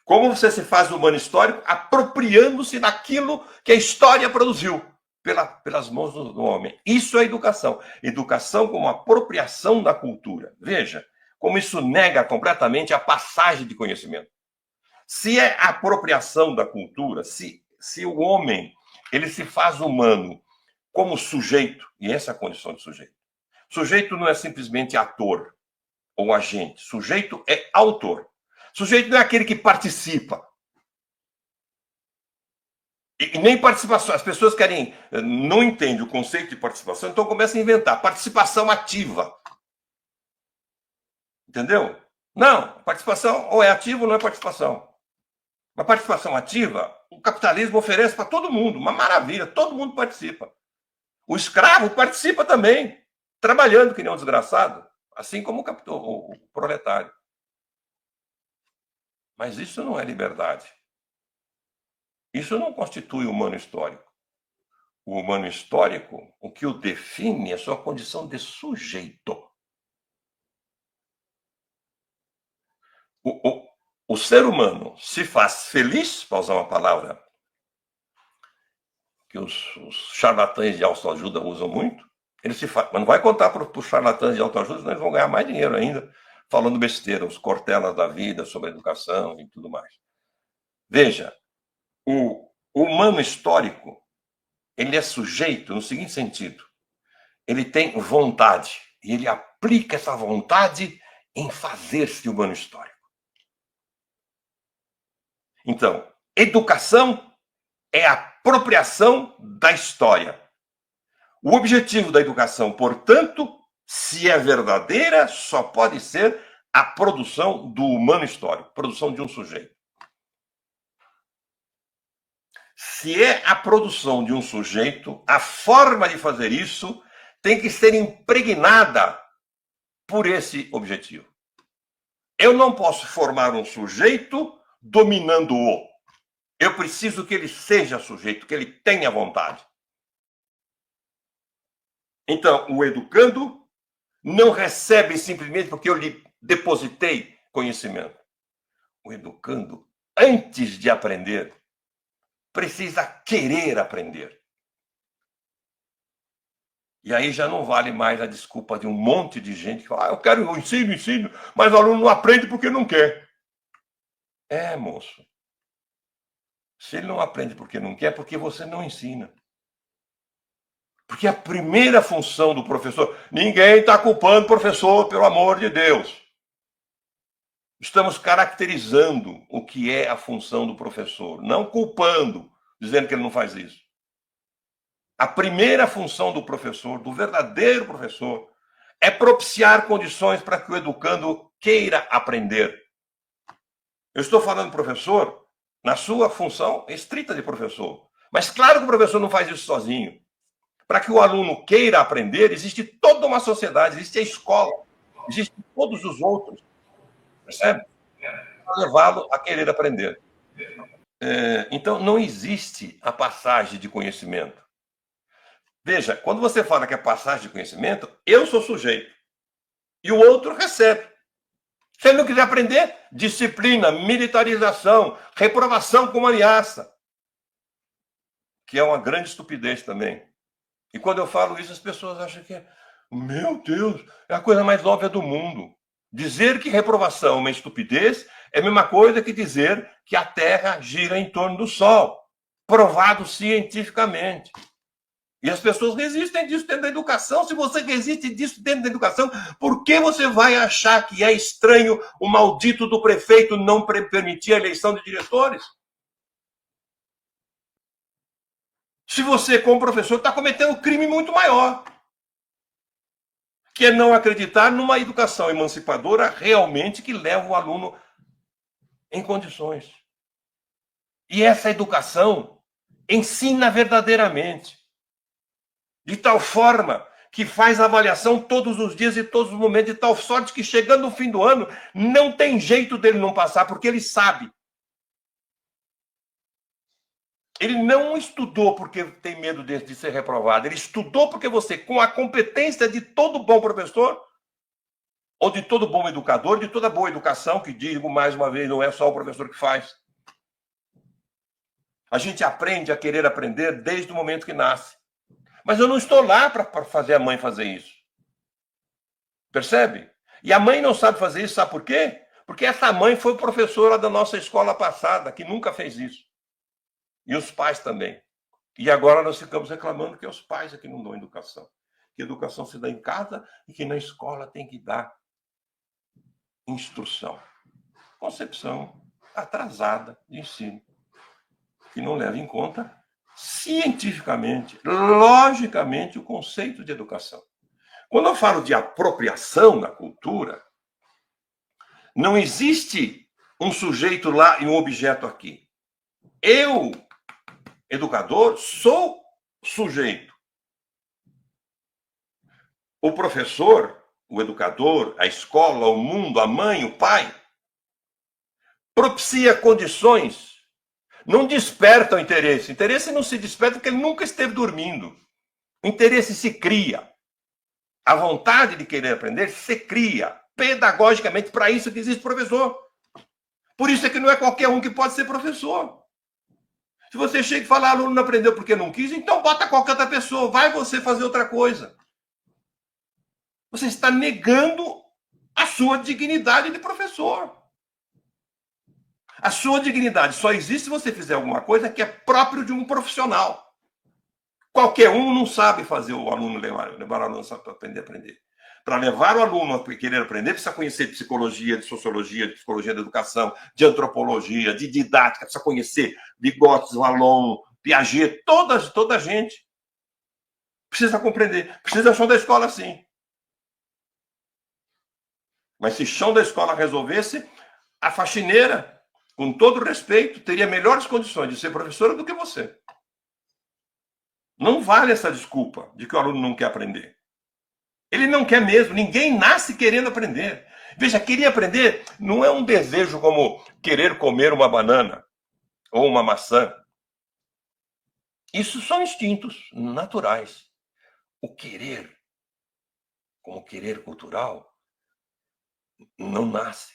Como você se faz humano histórico? Apropriando-se daquilo que a história produziu pelas mãos do homem. Isso é educação. Educação como apropriação da cultura. Veja como isso nega completamente a passagem de conhecimento. Se é apropriação da cultura, se o homem ele se faz humano como sujeito, e essa é a condição de sujeito. Sujeito não é simplesmente ator ou agente. Sujeito é autor. Sujeito não é aquele que participa. E nem participação. As pessoas não entendem o conceito de participação, então começam a inventar participação ativa. Entendeu? Não, participação ou é ativa ou não é participação. Uma participação ativa, o capitalismo oferece para todo mundo, uma maravilha, todo mundo participa. O escravo participa também, trabalhando que nem um desgraçado, assim como o proletário. Mas isso não é liberdade. Isso não constitui o humano histórico. O humano histórico, o que o define é a sua condição de sujeito. O ser humano se faz feliz, para usar uma palavra que os charlatães de autoajuda usam muito, ele se faz, mas não vai contar para os charlatães de autoajuda, senão eles vão ganhar mais dinheiro ainda, falando besteira, os cortelas da vida sobre educação e tudo mais. Veja, o humano histórico, ele é sujeito no seguinte sentido: ele tem vontade e ele aplica essa vontade em fazer-se humano histórico. Então, educação é a apropriação da história. O objetivo da educação, portanto, se é verdadeira, só pode ser a produção do humano histórico, produção de um sujeito. Se é a produção de um sujeito, a forma de fazer isso tem que ser impregnada por esse objetivo. Eu não posso formar um sujeito dominando-o. Eu preciso que ele seja sujeito, que ele tenha vontade. Então, o educando não recebe simplesmente porque eu lhe depositei conhecimento. O educando, antes de aprender, precisa querer aprender. E aí já não vale mais a desculpa de um monte de gente que fala: eu quero, eu ensino, mas o aluno não aprende porque não quer. É, moço. Se ele não aprende porque não quer, é porque você não ensina. Porque a primeira função do professor, ninguém está culpando o professor, pelo amor de Deus. Estamos caracterizando o que é a função do professor, não culpando, dizendo que ele não faz isso. A primeira função do professor, do verdadeiro professor, é propiciar condições para que o educando queira aprender. Eu estou falando professor na sua função estrita de professor. Mas claro que o professor não faz isso sozinho. Para que o aluno queira aprender, existe toda uma sociedade, existe a escola, existem todos os outros, percebe? Para levá-lo a querer aprender. Então, não existe a passagem de conhecimento. Veja, quando você fala que é passagem de conhecimento, eu sou sujeito e o outro recebe. Se ele não quiser aprender, disciplina, militarização, reprovação como ameaça, que é uma grande estupidez também. E quando eu falo isso, as pessoas acham que meu Deus, é a coisa mais óbvia do mundo. Dizer que reprovação é uma estupidez é a mesma coisa que dizer que a Terra gira em torno do Sol, provado cientificamente. E as pessoas resistem disso dentro da educação. Se você resiste disso dentro da educação, por que você vai achar que é estranho o maldito do prefeito não permitir a eleição de diretores? Se você, como professor, está cometendo um crime muito maior, que é não acreditar numa educação emancipadora realmente que leva o aluno em condições. E essa educação ensina verdadeiramente, de tal forma que faz avaliação todos os dias e todos os momentos, de tal sorte que chegando no fim do ano, não tem jeito dele não passar, porque ele sabe. Ele não estudou porque tem medo de ser reprovado, ele estudou porque você, com a competência de todo bom professor, ou de todo bom educador, de toda boa educação, que digo mais uma vez, não é só o professor que faz. A gente aprende a querer aprender desde o momento que nasce. Mas eu não estou lá para fazer a mãe fazer isso. Percebe? E a mãe não sabe fazer isso, sabe por quê? Porque essa mãe foi professora da nossa escola passada, que nunca fez isso. E os pais também. E agora nós ficamos reclamando que os pais é que não dão educação. Que a educação se dá em casa e que na escola tem que dar instrução. Concepção atrasada de ensino, que não leva em conta cientificamente, logicamente, o conceito de educação. Quando eu falo de apropriação na cultura, não existe um sujeito lá e um objeto aqui. Eu, educador, sou sujeito. O professor, o educador, a escola, o mundo, a mãe, o pai, propicia condições, não desperta o interesse. O interesse não se desperta porque ele nunca esteve dormindo. O interesse se cria. A vontade de querer aprender se cria pedagogicamente. Para isso que existe professor. Por isso é que não é qualquer um que pode ser professor. Se você chega e fala, aluno não aprendeu porque não quis, então bota qualquer outra pessoa. Vai você fazer outra coisa. Você está negando a sua dignidade de professor. A sua dignidade só existe se você fizer alguma coisa que é próprio de um profissional. Qualquer um não sabe fazer o aluno levar o aluno a aprender. Para levar o aluno a querer aprender, precisa conhecer de psicologia, de sociologia, de psicologia da educação, de antropologia, de didática, precisa conhecer Vygotsky, Vallon, Piaget, toda a gente. Precisa compreender. Precisa chão da escola, sim. Mas se chão da escola resolvesse, a faxineira, com todo respeito, teria melhores condições de ser professora do que você. Não vale essa desculpa de que o aluno não quer aprender. Ele não quer mesmo, ninguém nasce querendo aprender. Veja, querer aprender não é um desejo como querer comer uma banana ou uma maçã. Isso são instintos naturais. O querer, como querer cultural, não nasce,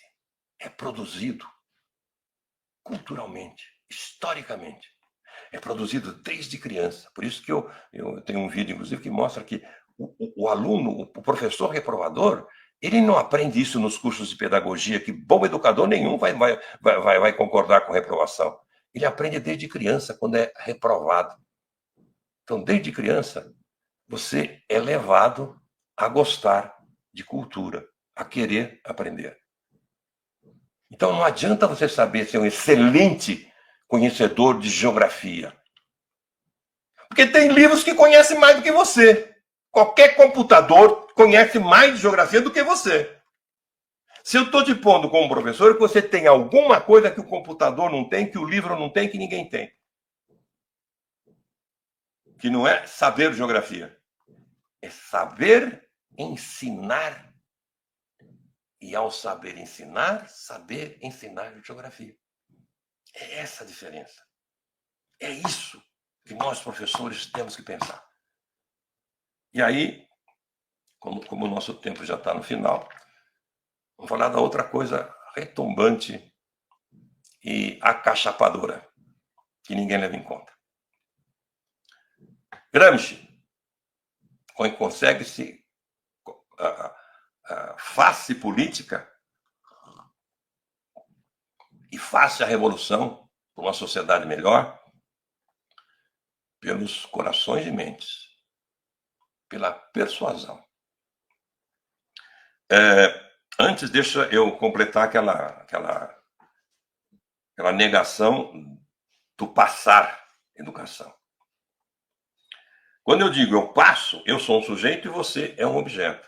é produzido culturalmente, historicamente. É produzido desde criança. Por isso que eu tenho um vídeo, inclusive, que mostra que o aluno, o professor reprovador, ele não aprende isso nos cursos de pedagogia, que bom educador nenhum vai concordar com reprovação. Ele aprende desde criança, quando é reprovado. Então, desde criança, você é levado a gostar de cultura, a querer aprender. Então, não adianta você saber ser um excelente conhecedor de geografia. Porque tem livros que conhecem mais do que você. Qualquer computador conhece mais de geografia do que você. Se eu estou te pondo como professor, é que você tem alguma coisa que o computador não tem, que o livro não tem, que ninguém tem. que não é saber geografia, é saber ensinar. E ao saber ensinar geografia. É essa a diferença. É isso que nós, professores, temos que pensar. E aí, como o nosso tempo já está no final, vamos falar da outra coisa retumbante e acachapadora, que ninguém leva em conta. Gramsci consegue-se face política e face a revolução para uma sociedade melhor pelos corações e mentes, pela persuasão. Antes, deixa eu completar aquela negação do passar educação. Quando eu digo eu passo, eu sou um sujeito e você é um objeto.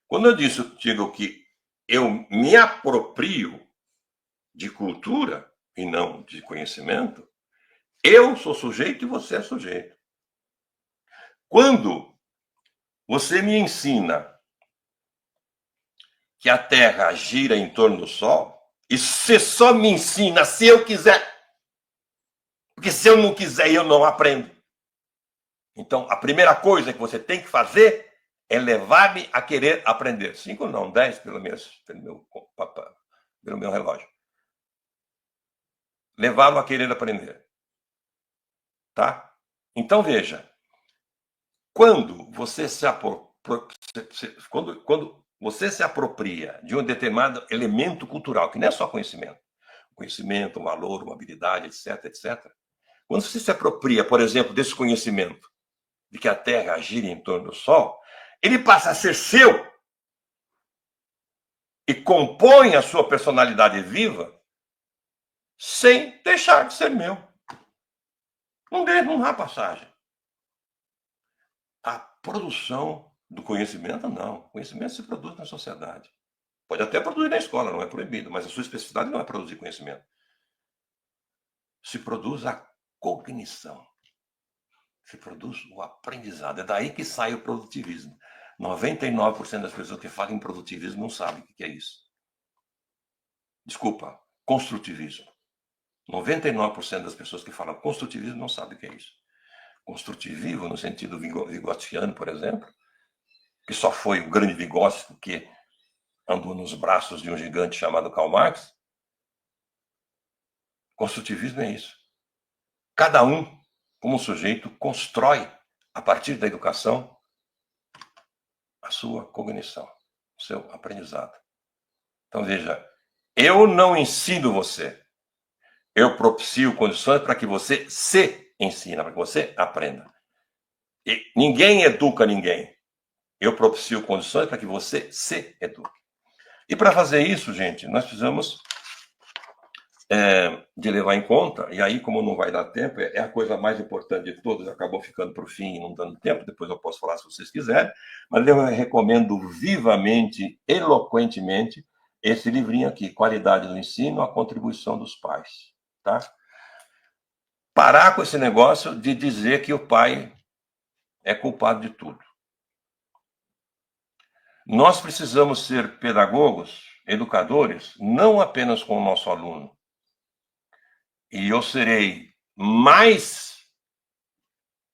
Quando eu digo que eu me aproprio de cultura e não de conhecimento, eu sou sujeito e você é sujeito. Quando você me ensina que a Terra gira em torno do Sol, e você só me ensina se eu quiser, porque se eu não quiser, eu não aprendo. Então, a primeira coisa que você tem que fazer é levar-me a querer aprender. 5 não, 10 pelo menos, pelo meu relógio. Levá-lo a querer aprender. Tá? Então, veja. Quando você se apropria de um determinado elemento cultural, que não é só conhecimento, um valor, uma habilidade, etc, etc. Quando você se apropria, por exemplo, desse conhecimento de que a Terra gira em torno do Sol, ele passa a ser seu e compõe a sua personalidade viva sem deixar de ser meu. Não há passagem. A produção do conhecimento, não. O conhecimento se produz na sociedade. Pode até produzir na escola, não é proibido, mas a sua especificidade não é produzir conhecimento. Se produz a cognição. Se produz o aprendizado. É daí que sai o produtivismo. 99% das pessoas que falam em produtivismo não sabem o que é isso. Desculpa, construtivismo. 99% das pessoas que falam construtivismo não sabem o que é isso. Construtivismo, no sentido vigotiano, por exemplo, que só foi o grande Vygotsky porque andou nos braços de um gigante chamado Karl Marx. Construtivismo é isso. Cada um, como sujeito, constrói, a partir da educação, a sua cognição, o seu aprendizado. Então, veja, eu não ensino você. Eu propicio condições para que você se ensine, para que você aprenda. E ninguém educa ninguém. Eu propicio condições para que você se eduque. E para fazer isso, gente, nós precisamos de levar em conta, e aí, como não vai dar tempo, é a coisa mais importante de todas, acabou ficando para o fim e não dando tempo, depois eu posso falar se vocês quiserem, mas eu recomendo vivamente, eloquentemente, esse livrinho aqui, Qualidade do Ensino, a Contribuição dos Pais. Tá? Parar com esse negócio de dizer que o pai é culpado de tudo. Nós precisamos ser pedagogos, educadores, não apenas com o nosso aluno, e eu serei mais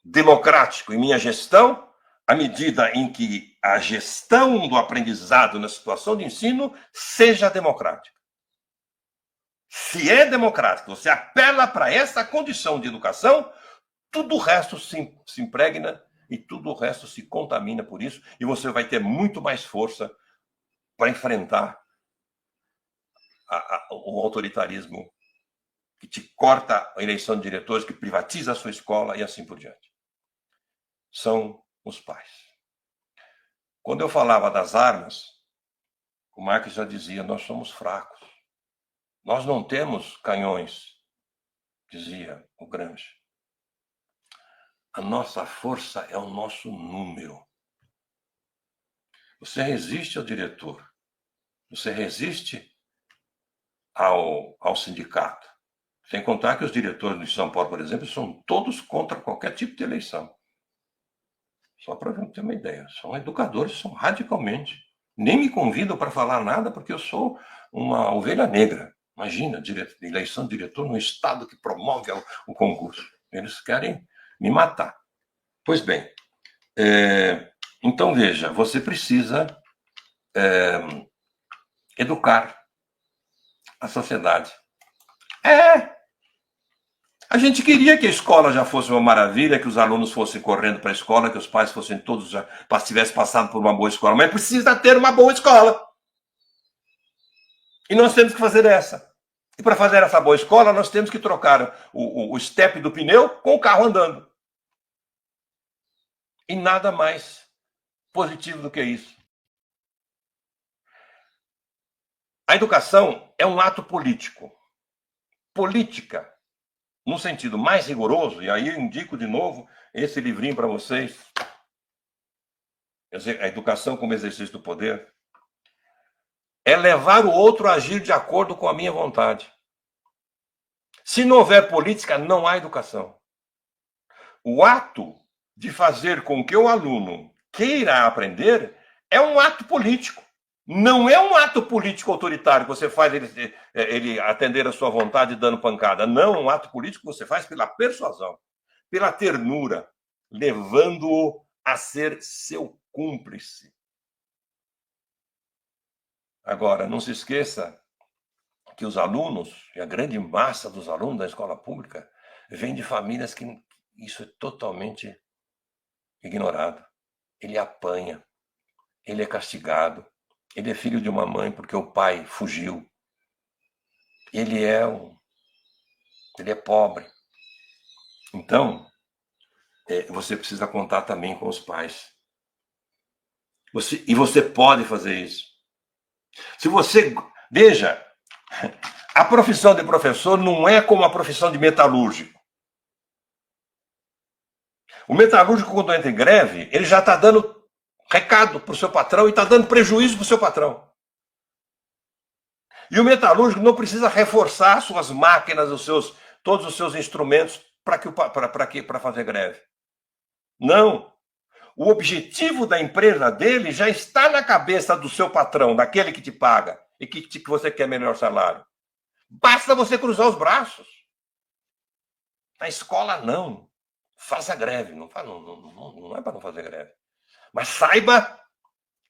democrático em minha gestão à medida em que a gestão do aprendizado na situação de ensino seja democrática. Se é democrático, você apela para essa condição de educação, tudo o resto se impregna e tudo o resto se contamina por isso, e você vai ter muito mais força para enfrentar o autoritarismo que te corta a eleição de diretores, que privatiza a sua escola e assim por diante. São os pais. Quando eu falava das armas, o Marx já dizia, nós somos fracos. Nós não temos canhões, dizia o Gramsci. A nossa força é o nosso número. Você resiste ao diretor, você resiste ao sindicato, Sem contar que os diretores de São Paulo, por exemplo, são todos contra qualquer tipo de eleição. Só para ter uma ideia. São educadores, são radicalmente. Nem me convidam para falar nada porque eu sou uma ovelha negra. Imagina, eleição de diretor num estado que promove o concurso. Eles querem me matar. Pois bem, então veja, você precisa educar a sociedade. A gente queria que a escola já fosse uma maravilha, que os alunos fossem correndo para a escola, que os pais fossem todos já tivessem passado por uma boa escola, mas precisa ter uma boa escola. E nós temos que fazer essa. E para fazer essa boa escola, nós temos que trocar o step do pneu com o carro andando. E nada mais positivo do que isso. A educação é um ato político. Política, no sentido mais rigoroso, e aí eu indico de novo esse livrinho para vocês, A Educação como Exercício do Poder, é levar o outro a agir de acordo com a minha vontade. Se não houver política, não há educação. O ato de fazer com que o aluno queira aprender é um ato político. Não é um ato político autoritário que você faz ele atender a sua vontade dando pancada. Não, é um ato político que você faz pela persuasão, pela ternura, levando-o a ser seu cúmplice. Agora, não se esqueça que os alunos, e a grande massa dos alunos da escola pública, vem de famílias que isso é totalmente ignorado. Ele apanha, ele é castigado, ele é filho de uma mãe porque o pai fugiu. Ele é pobre. Então, você precisa contar também com os pais. E você pode fazer isso. Se você... Veja, a profissão de professor não é como a profissão de metalúrgico. O metalúrgico, quando entra em greve, ele já está dando recado para o seu patrão e está dando prejuízo para o seu patrão. E o metalúrgico não precisa reforçar suas máquinas, todos os seus instrumentos para fazer greve. Não. O objetivo da empresa dele já está na cabeça do seu patrão, daquele que te paga e que você quer melhor salário. Basta você cruzar os braços. Na escola, não. Faça greve. Não é para não fazer greve. Mas saiba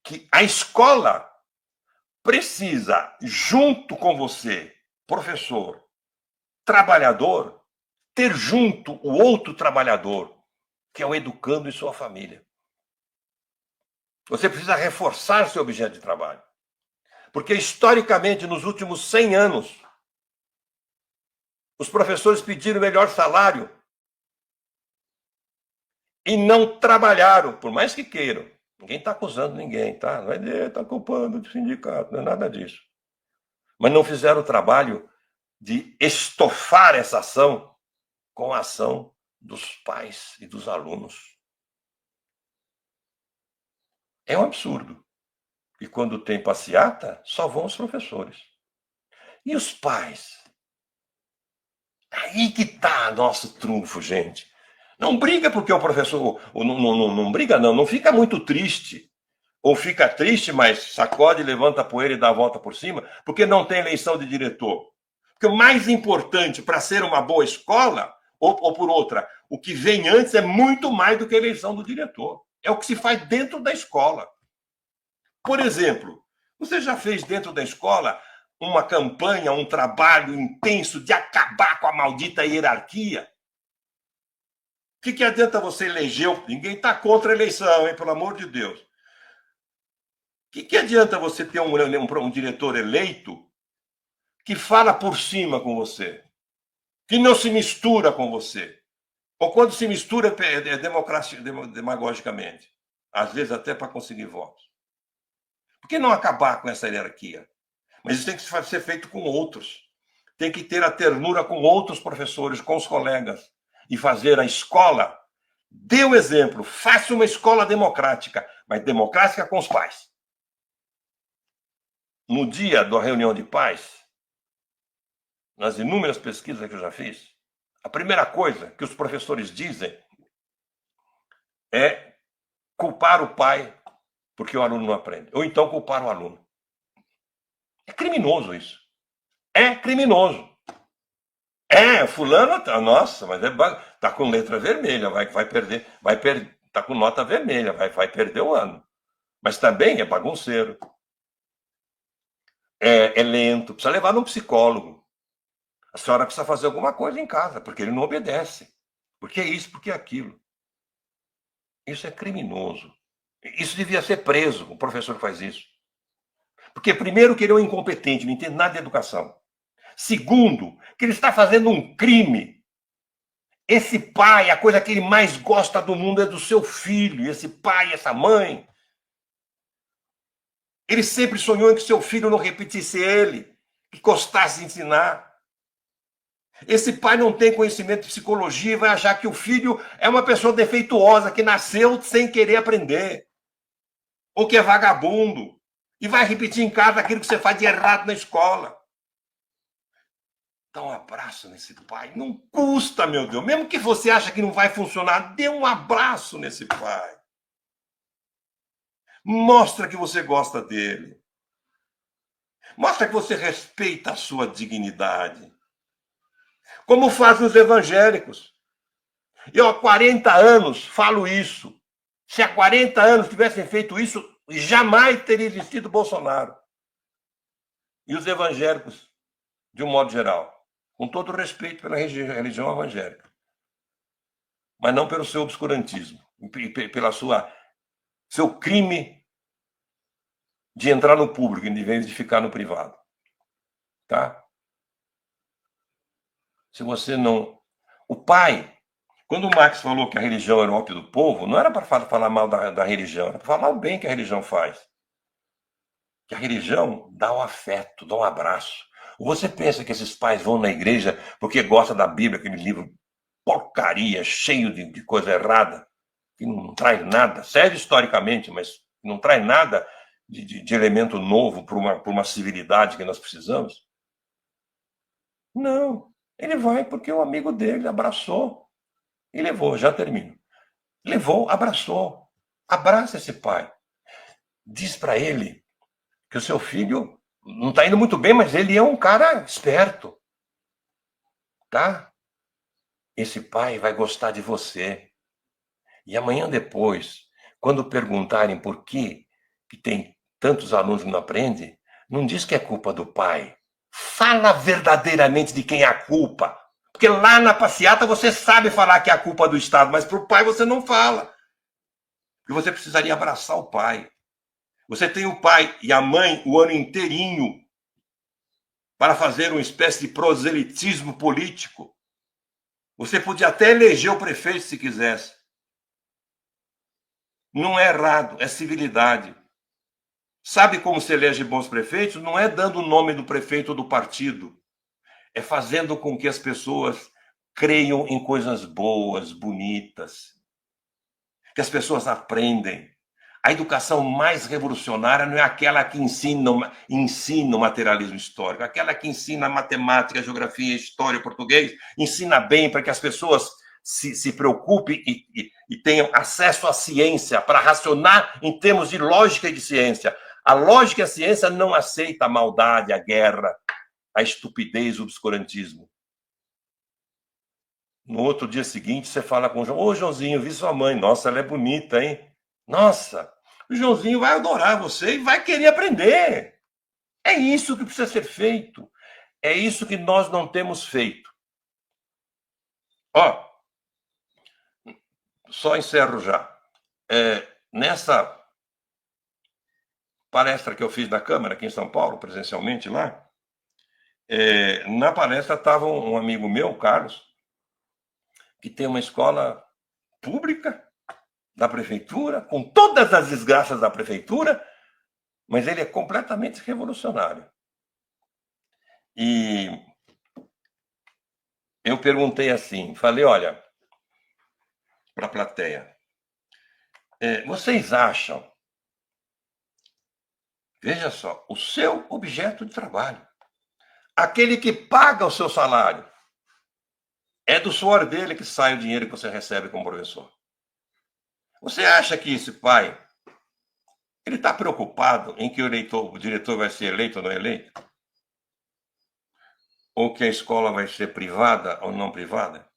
que a escola precisa, junto com você, professor, trabalhador, ter junto o outro trabalhador, que é o educando e sua família. Você precisa reforçar seu objeto de trabalho. Porque, historicamente, nos últimos 100 anos, os professores pediram melhor salário e não trabalharam, por mais que queiram. Ninguém está acusando ninguém, tá? Não é está culpando o sindicato, não é nada disso. Mas não fizeram o trabalho de estofar essa ação com a ação dos pais e dos alunos. É um absurdo. E quando tem passeata, só vão os professores. E os pais? Aí que está nosso trunfo, gente. Não briga porque o professor... Não briga, não fica muito triste. Ou fica triste, mas sacode, levanta a poeira e dá a volta por cima, porque não tem eleição de diretor. Porque o mais importante para ser uma boa escola, ou por outra, o que vem antes é muito mais do que a eleição do diretor. É o que se faz dentro da escola. Por exemplo, você já fez dentro da escola uma campanha, um trabalho intenso de acabar com a maldita hierarquia? O que adianta você eleger? Ninguém está contra a eleição, hein, pelo amor de Deus. O que adianta você ter um diretor eleito que fala por cima com você, que não se mistura com você, ou quando se mistura demagogicamente, às vezes até para conseguir votos? Por que não acabar com essa hierarquia? Mas isso tem que ser feito com outros. Tem que ter a ternura com outros professores, com os colegas, e fazer a escola. Dê o exemplo, faça uma escola democrática, mas democrática com os pais. No dia da reunião de pais, nas inúmeras pesquisas que eu já fiz, a primeira coisa que os professores dizem é culpar o pai porque o aluno não aprende, ou então culpar o aluno. É criminoso isso. É criminoso. Fulano, nossa, mas tá com letra vermelha, vai perder, tá com nota vermelha, vai perder o ano. Mas também é bagunceiro. É lento, precisa levar num psicólogo. A senhora precisa fazer alguma coisa em casa, porque ele não obedece. Porque é isso, porque é aquilo. Isso é criminoso. Isso devia ser preso, o professor que faz isso. Porque, primeiro, que ele é um incompetente, não entende nada de educação. Segundo, que ele está fazendo um crime. Esse pai, a coisa que ele mais gosta do mundo é do seu filho. Esse pai, essa mãe. Ele sempre sonhou em que seu filho não repetisse ele, que gostasse de ensinar. Esse pai não tem conhecimento de psicologia e vai achar que o filho é uma pessoa defeituosa, que nasceu sem querer aprender. Ou que é vagabundo. E vai repetir em casa aquilo que você faz de errado na escola. Dá um abraço nesse pai. Não custa, meu Deus. Mesmo que você ache que não vai funcionar, dê um abraço nesse pai. Mostra que você gosta dele. Mostra que você respeita a sua dignidade. Como fazem os evangélicos. Eu há 40 anos falo isso. Se há 40 anos tivessem feito isso, jamais teria existido Bolsonaro. E os evangélicos, de um modo geral, com todo respeito pela religião evangélica, mas não pelo seu obscurantismo, pela seu crime de entrar no público em vez de ficar no privado. Tá? Se você não... O pai, quando o Marx falou que a religião era o ópio do povo, não era para falar mal da religião, era para falar o bem que a religião faz. Que a religião dá o afeto, dá um abraço. Ou você pensa que esses pais vão na igreja porque gostam da Bíblia, aquele livro porcaria, cheio de coisa errada, que não traz nada, serve historicamente, mas não traz nada de elemento novo para uma civilidade que nós precisamos? Não, ele vai porque o amigo dele abraçou e levou, já termino. Levou, abraçou. Abraça esse pai. Diz para ele que o seu filho não está indo muito bem, mas ele é um cara esperto. Tá? Esse pai vai gostar de você. E amanhã depois, quando perguntarem por que tem tantos alunos que não aprendem, não diz que é culpa do pai. Fala verdadeiramente de quem é a culpa. Porque lá na passeata você sabe falar que é a culpa do Estado, mas para o pai você não fala. E você precisaria abraçar o pai. Você tem o pai e a mãe o ano inteirinho para fazer uma espécie de proselitismo político. Você podia até eleger o prefeito se quisesse. Não é errado, é civilidade. Sabe como se elege bons prefeitos? Não é dando o nome do prefeito ou do partido. É fazendo com que as pessoas creiam em coisas boas, bonitas. Que as pessoas aprendem. A educação mais revolucionária não é aquela que ensina o materialismo histórico, aquela que ensina matemática, geografia, história, português, ensina bem para que as pessoas se preocupem e tenham acesso à ciência, para racionar em termos de lógica e de ciência. A lógica e a ciência não aceita a maldade, a guerra, a estupidez, o obscurantismo. No outro dia seguinte, você fala com o João: ô, Joãozinho, vi sua mãe. Nossa, ela é bonita, hein? Nossa, o Joãozinho vai adorar você e vai querer aprender. É isso que precisa ser feito. É isso que nós não temos feito. Ó, só encerro já. Nessa palestra que eu fiz na Câmara, aqui em São Paulo, presencialmente lá, na palestra estava um amigo meu, Carlos, que tem uma escola pública da prefeitura, com todas as desgraças da prefeitura, mas ele é completamente revolucionário. E eu perguntei assim, falei: olha, para a plateia, vocês acham, veja só, o seu objeto de trabalho, Aquele que paga o seu salário. É do suor dele que sai o dinheiro que você recebe como professor. Você acha que esse pai, ele está preocupado em que o diretor vai ser eleito ou não eleito? Ou que a escola vai ser privada ou não privada?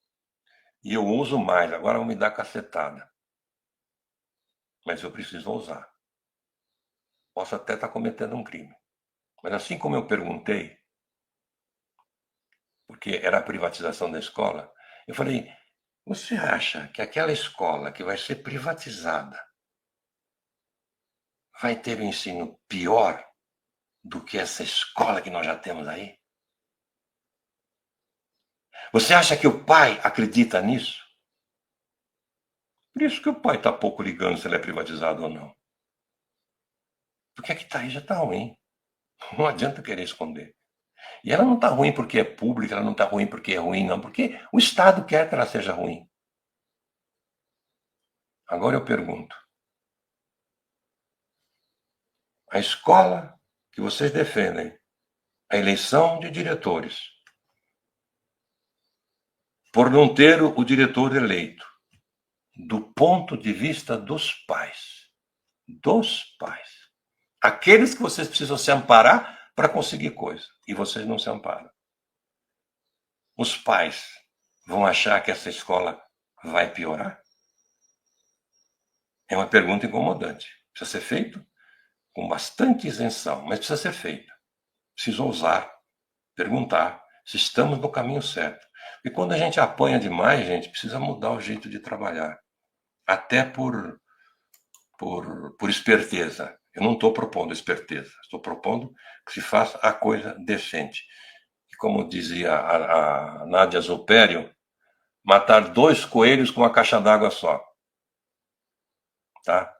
E eu uso mais, agora vão me dar cacetada. Mas eu preciso usar. Posso até estar cometendo um crime. Mas assim como eu perguntei, porque era a privatização da escola, eu falei, você acha que aquela escola que vai ser privatizada vai ter um ensino pior do que essa escola que nós já temos aí? Você acha que o pai acredita nisso? Por isso que o pai está pouco ligando se ele é privatizado ou não. Porque a que está aí já está ruim. Não adianta querer esconder. E ela não está ruim porque é pública, ela não está ruim porque é ruim, não. Porque o Estado quer que ela seja ruim. Agora eu pergunto. A escola que vocês defendem, a eleição de diretores, por não ter o diretor eleito, do ponto de vista dos pais, aqueles que vocês precisam se amparar para conseguir coisa, e vocês não se amparam. Os pais vão achar que essa escola vai piorar? É uma pergunta incomodante. Precisa ser feito com bastante isenção, mas precisa ser feito. Preciso ousar, perguntar se estamos no caminho certo. E quando a gente apanha demais, gente, precisa mudar o jeito de trabalhar. Até por esperteza. Eu não estou propondo esperteza, estou propondo que se faça a coisa decente. E como dizia a Nádia Zopério, matar 2 coelhos com uma caixa d'água só. Tá?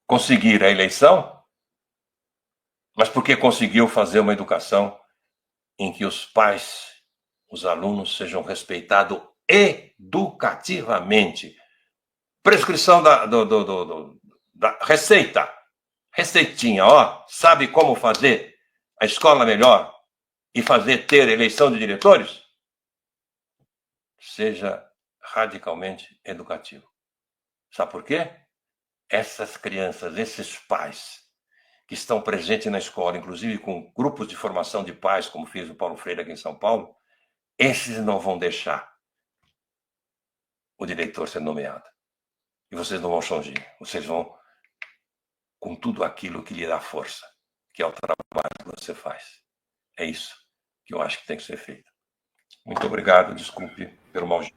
Conseguir a eleição, mas porque conseguiu fazer uma educação em que os pais, os alunos sejam respeitados educativamente. Prescrição da receita. Receitinha, ó. Sabe como fazer a escola melhor e ter eleição de diretores? Seja radicalmente educativo. Sabe por quê? Essas crianças, esses pais que estão presentes na escola, inclusive com grupos de formação de pais, como fez o Paulo Freire aqui em São Paulo, esses não vão deixar o diretor ser nomeado. E vocês não vão chongir. Vocês vão com tudo aquilo que lhe dá força, que é o trabalho que você faz. É isso que eu acho que tem que ser feito. Muito obrigado, desculpe pelo mau jeito.